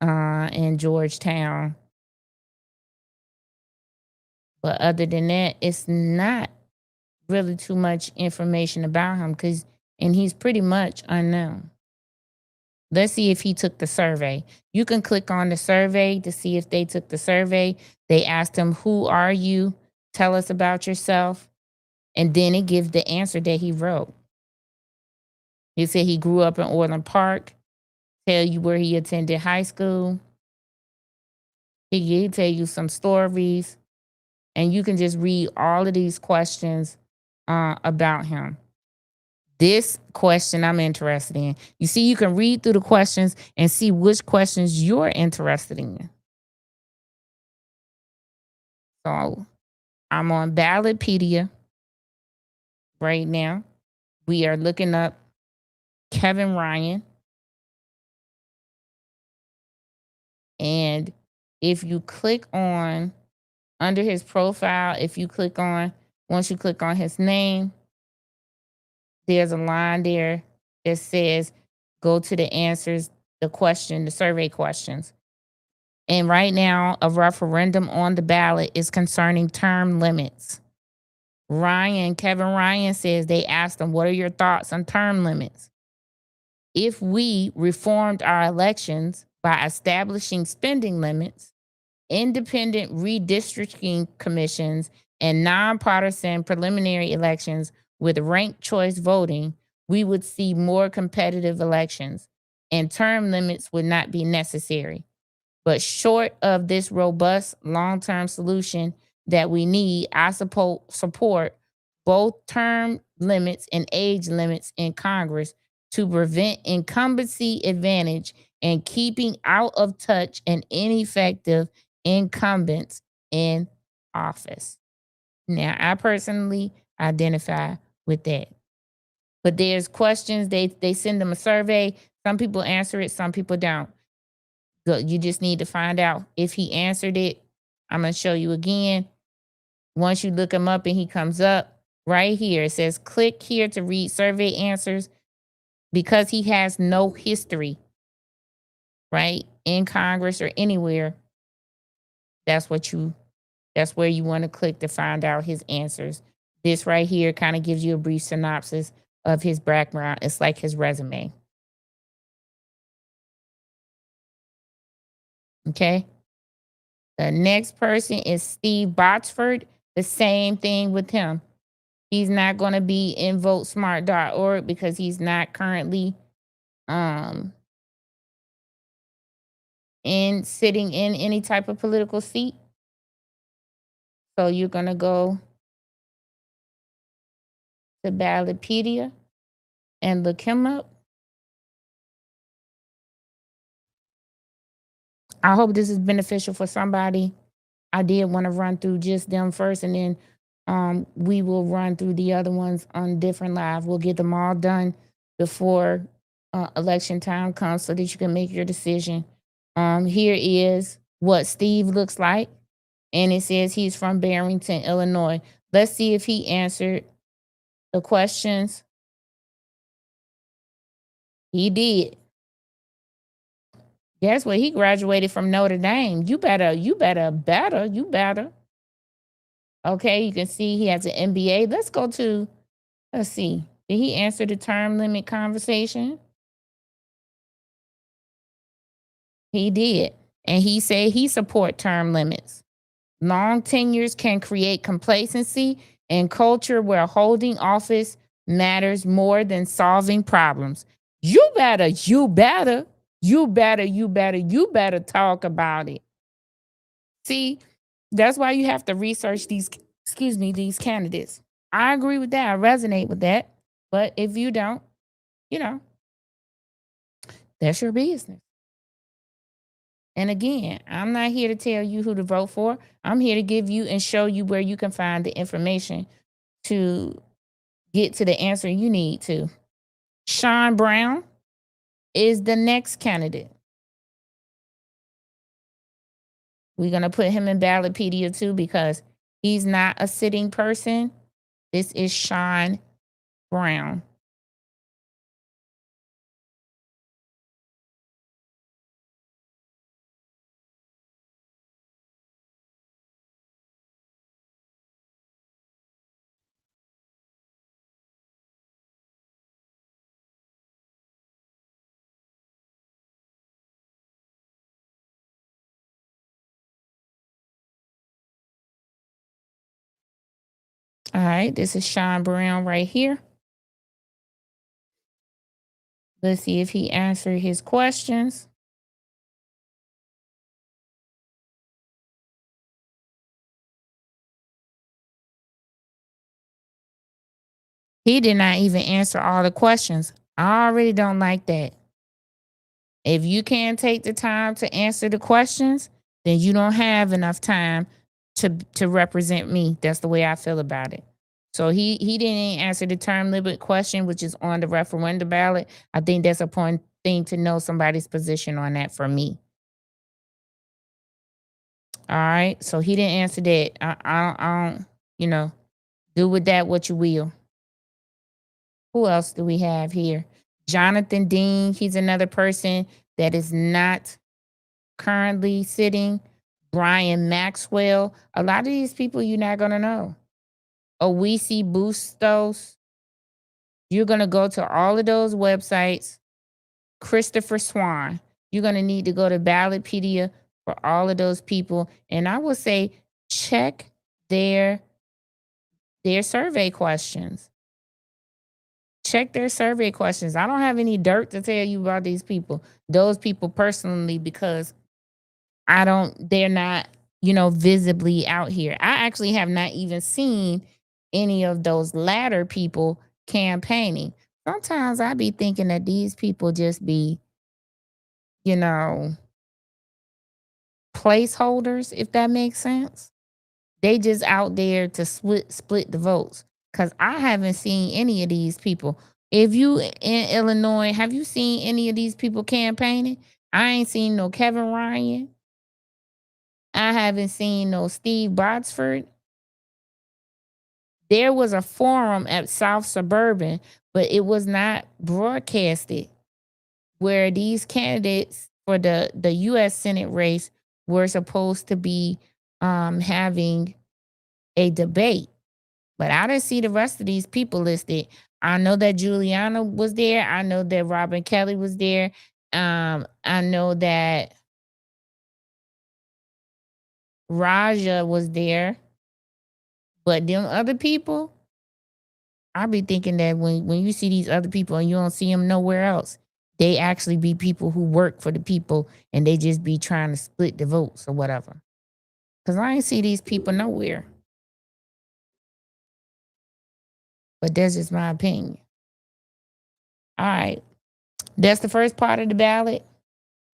and Georgetown. But other than that, it's not really too much information about him and he's pretty much unknown. Let's see if he took the survey. You can click on the survey to see if they took the survey. They asked him, who are you? Tell us about yourself. And then it gives the answer that he wrote. He said he grew up in Orland Park, tell you where he attended high school. He tell you some stories. And you can just read all of these questions about him. This question I'm interested in. You see, you can read through the questions and see which questions you're interested in. So I'm on Ballotpedia right now. We are looking up Kevin Ryan. And if you click on under his profile, once you click on his name, there's a line there that says, go to the answers, the survey questions. And right now, a referendum on the ballot is concerning term limits. Kevin Ryan says they asked him, what are your thoughts on term limits? If we reformed our elections by establishing spending limits, independent redistricting commissions, and nonpartisan preliminary elections with ranked choice voting, we would see more competitive elections and term limits would not be necessary. But short of this robust long-term solution that we need, I support both term limits and age limits in Congress to prevent incumbency advantage and keeping out of touch and ineffective incumbents in office. Now, I personally identify with that. But there's questions, they send them a survey. Some people answer it, some people don't. You just need to find out if he answered it. I'm going to show you again. Once you look him up and he comes up right here, it says click here to read survey answers. Because he has no history, right, in Congress or anywhere, that's where you want to click to find out his answers This right here kind of gives you a brief synopsis of his background. It's like his resume. Okay. The next person is Steve Botsford. The same thing with him. He's not going to be in votesmart.org because he's not currently um in sitting in any type of political seat. So you're going to go to Ballotpedia and look him up. I hope this is beneficial for somebody. I did want to run through just them first, and then we will run through the other ones on different live. We'll get them all done before election time comes so that you can make your decision. Here is what Steve looks like, and it says he's from Barrington, Illinois. Let's see if he answered the questions. He did. Guess what? He graduated from Notre Dame. You better. Okay, you can see he has an MBA. Let's see. Did he answer the term limit conversation? He did. And he said he support term limits. Long tenures can create complacency and culture where holding office matters more than solving problems. You better talk about it. See, that's why you have to research these candidates. I agree with that. I resonate with that. But if you don't, you know, that's your business. And again, I'm not here to tell you who to vote for. I'm here to give you and show you where you can find the information to get to the answer you need to. Sean Brown is the next candidate. We're going to put him in Ballotpedia too because he's not a sitting person. This is Sean Brown. All right, this is Sean Brown right here. Let's see if he answered his questions. He did not even answer all the questions. I already don't like that. If you can't take the time to answer the questions, then you don't have enough time to represent me. That's the way I feel about it. So he didn't answer the term limit question, which is on the referendum ballot. I think that's a important thing to know somebody's position on that for me. All right. So he didn't answer that. I don't, do with that what you will. Who else do we have here? Jonathan Dean. He's another person that is not currently sitting. Brian Maxwell. A lot of these people you're not going to know. Owisi Bustos. You're going to go to all of those websites. Christopher Swan. You're going to need to go to Ballotpedia for all of those people. And I will say, check their survey questions. Check their survey questions. I don't have any dirt to tell you about these people, those people personally, because they're not, visibly out here. I actually have not even seen any of those latter people campaigning. Sometimes I be thinking that these people just be, placeholders, if that makes sense. They just out there to split the votes. Cause I haven't seen any of these people. If you in Illinois, have you seen any of these people campaigning? I ain't seen no Kevin Ryan. I haven't seen no Steve Botsford. There was a forum at South Suburban, but it was not broadcasted where these candidates for the U.S. Senate race were supposed to be having a debate. But I didn't see the rest of these people listed. I know that Juliana was there. I know that Robin Kelly was there. I know that Raja was there. But them other people, I be thinking that when you see these other people and you don't see them nowhere else, they actually be people who work for the people and they just be trying to split the votes or whatever. Cause I ain't see these people nowhere. But that's just my opinion. All right. That's the first part of the ballot.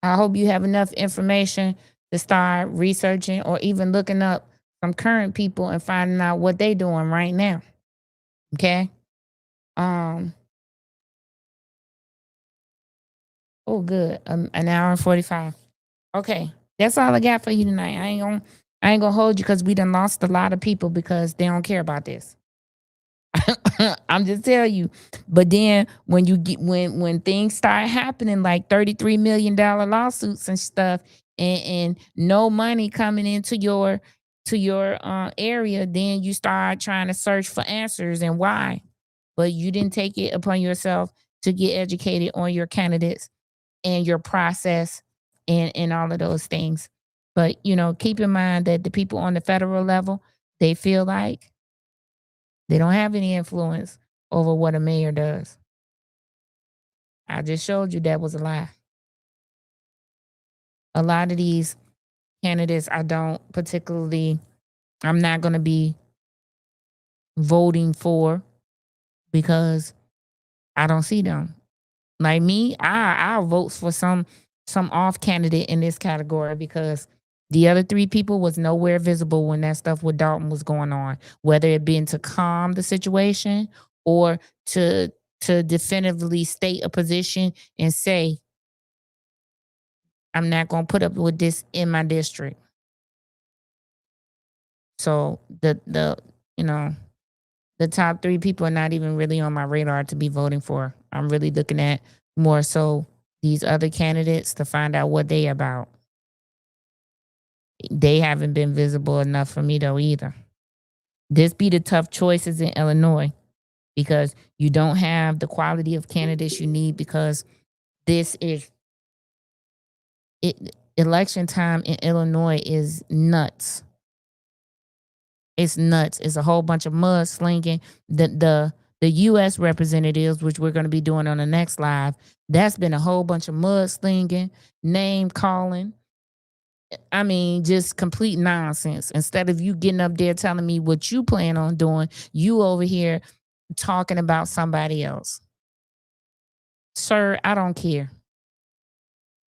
I hope you have enough information to start researching or even looking up some current people and finding out what they doing right now. Okay. Um. Oh, good. An hour and 45. Okay. That's all I got for you tonight. I ain't gonna hold you because we done lost a lot of people because they don't care about this. I'm just telling you. But then when you get when things start happening like $33 million lawsuits and stuff and no money coming into your area, then you start trying to search for answers and why. But you didn't take it upon yourself to get educated on your candidates and your process and all of those things. But keep in mind that the people on the federal level, they feel like they don't have any influence over what a mayor does. I just showed you that was a lie. A lot of these candidates, I'm not going to be voting for because I don't see them. Like me, I'll vote for some off candidate in this category because the other three people was nowhere visible when that stuff with Dalton was going on, whether it been to calm the situation or to definitively state a position and say, I'm not gonna put up with this in my district. So you know, the top three people are not even really on my radar to be voting for. I'm really looking at more so these other candidates to find out what they about. They haven't been visible enough for me though either. This be the tough choices in Illinois because you don't have the quality of candidates you need because this is it election time in Illinois is nuts. It's nuts. It's a whole bunch of mudslinging. The US representatives, which we're going to be doing on the next live, that's been a whole bunch of mudslinging, name calling. I mean, just complete nonsense. Instead of you getting up there telling me what you plan on doing, you over here talking about somebody else. Sir, I don't care.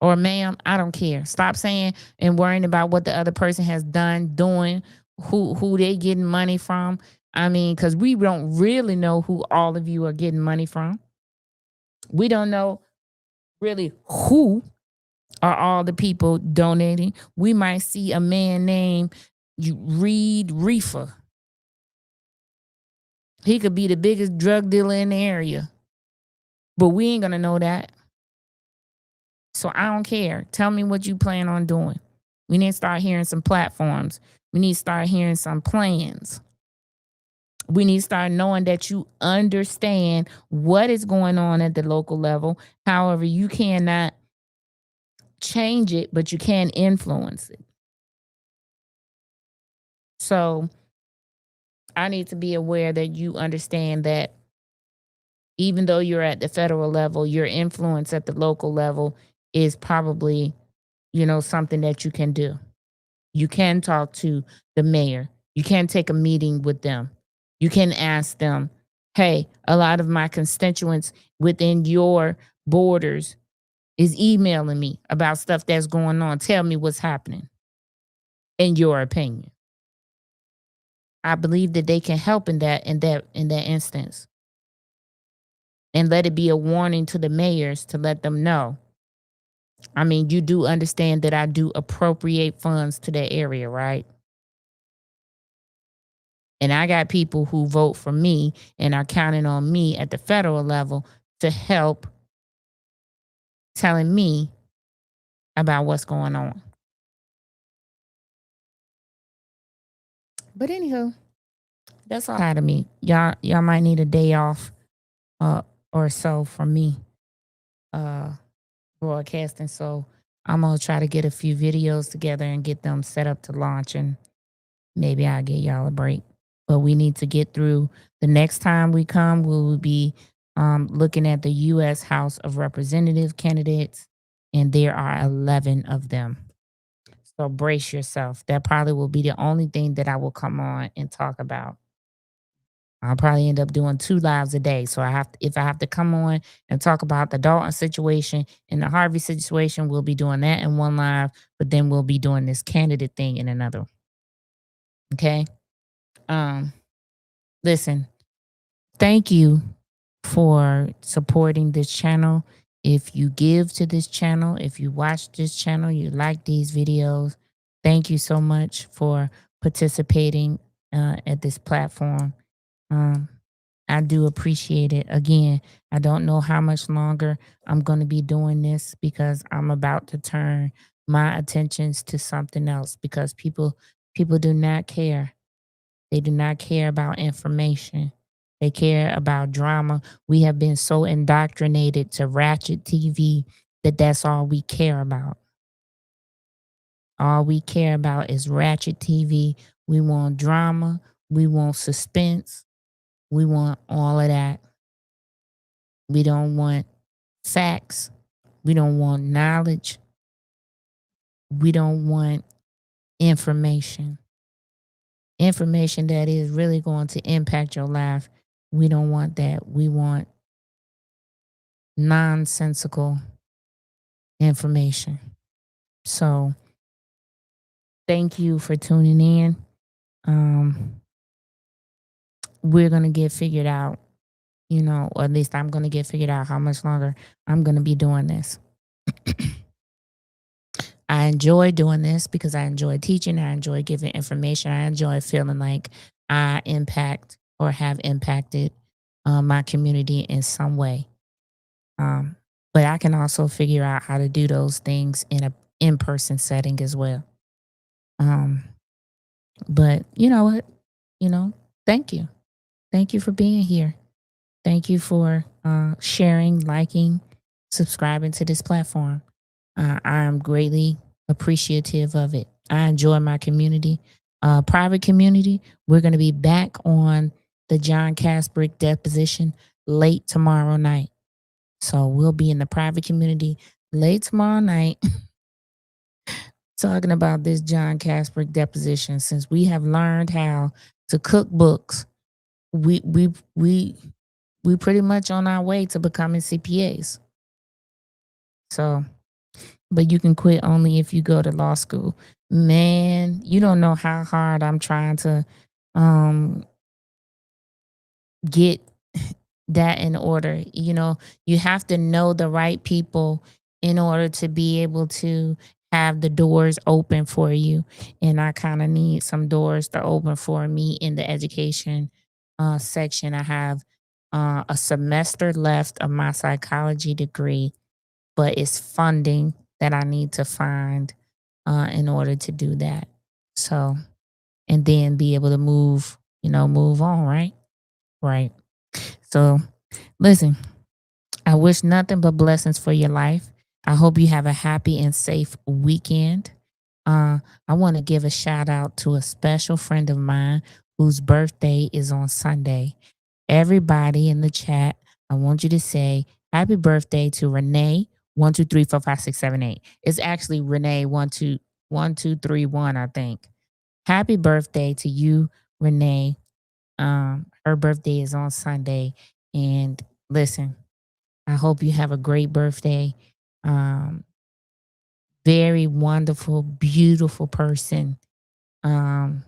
Or ma'am, I don't care. Stop saying and worrying about what the other person has done, doing, who they getting money from. I mean, because we don't really know who all of you are getting money from. We don't know really who are all the people donating. We might see a man named Reed Reefer. He could be the biggest drug dealer in the area, but we ain't gonna know that. So I don't care. Tell me what you plan on doing. We need to start hearing some platforms. We need to start hearing some plans. We need to start knowing that you understand what is going on at the local level. However, you cannot change it, but you can influence it. So I need to be aware that you understand that even though you're at the federal level, your influence at the local level is probably, something that you can do. You can talk to the mayor. You can take a meeting with them. You can ask them, hey, a lot of my constituents within your borders is emailing me about stuff that's going on. Tell me what's happening in your opinion. I believe that they can help in that instance. And let it be a warning to the mayors to let them know. I mean, you do understand that I do appropriate funds to that area, right? And I got people who vote for me and are counting on me at the federal level to help telling me about what's going on. But anywho, That's all out of me. Y'all might need a day off uh or so from me uh broadcasting. So I'm gonna try to get a few videos together and get them set up to launch, and maybe I'll get y'all a break. But we need to get through the next time we come, we will be looking at the US House of Representative candidates, and there are 11 of them. So brace yourself. That probably will be the only thing that I will come on and talk about. I'll probably end up doing 2 lives a day. So if I have to come on and talk about the Dalton situation and the Harvey situation, we'll be doing that in one live, but then we'll be doing this candidate thing in another. Okay? Um, listen, thank you for supporting this channel. If you give to this channel, if you watch this channel, you like these videos, thank you so much for participating at this platform. Um, I do appreciate it. Again, I don't know how much longer I'm going to be doing this because I'm about to turn my attentions to something else because people do not care. They do not care about information. They care about drama. We have been so indoctrinated to ratchet TV that that's all we care about. All we care about is ratchet TV. We want drama. We want suspense. We want all of that. We don't want facts. We don't want knowledge. We don't want information. Information that is really going to impact your life. We don't want that. We want nonsensical information. So thank you for tuning in. We're going to get figured out, or at least I'm going to get figured out how much longer I'm going to be doing this. I enjoy doing this because I enjoy teaching. I enjoy giving information. I enjoy feeling like I impact or have impacted my community in some way. But I can also figure out how to do those things in a in-person setting as well. But you know what? Thank you. Thank you for being here. Thank you for sharing, liking, subscribing to this platform. I am greatly appreciative of it. I enjoy my community. Private community, we're going to be back on the John Casbrick deposition late tomorrow night. So we'll be in the private community late tomorrow night talking about this John Casbrick deposition. Since we have learned how to cook books, we pretty much on our way to becoming CPAs. So, but you can quit only if you go to law school. Man, you don't know how hard I'm trying to get that in order. You have to know the right people in order to be able to have the doors open for you. And I kind of need some doors to open for me in the education section. I have a semester left of my psychology degree, but it's funding that I need to find in order to do that. So, and then be able to move on, right? Right. So, listen, I wish nothing but blessings for your life. I hope you have a happy and safe weekend. I want to give a shout out to a special friend of mine whose birthday is on Sunday. Everybody in the chat, I want you to say happy birthday to Renee 1234567 8. It's actually Renee 1231, I think. Happy birthday to you, Renee. Her birthday is on Sunday. And listen, I hope you have a great birthday. Very wonderful, beautiful person. And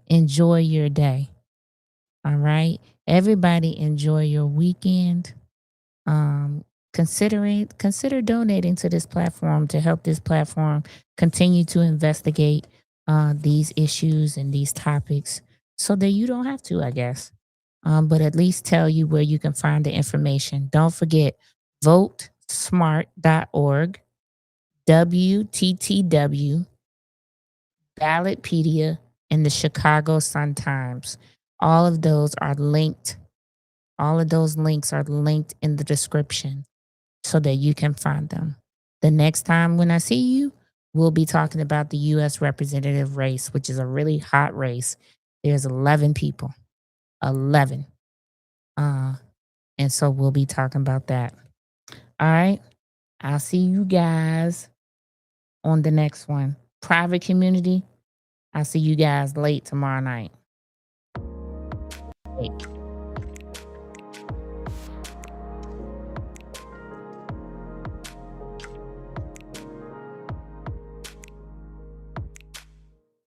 enjoy your day. All right. Everybody enjoy your weekend. Consider donating to this platform to help this platform continue to investigate these issues and these topics so that you don't have to, I guess. But at least tell you where you can find the information. Don't forget votesmart.org, WTTW, Ballotpedia, and the Chicago Sun-Times. All of those are linked. All of those links are linked in the description so that you can find them. The next time when I see you, we'll be talking about the US representative race, which is a really hot race. There's 11 people. 11. Uh, and so we'll be talking about that. All right. I'll see you guys on the next one. Private community. I'll see you guys late tomorrow night. Late.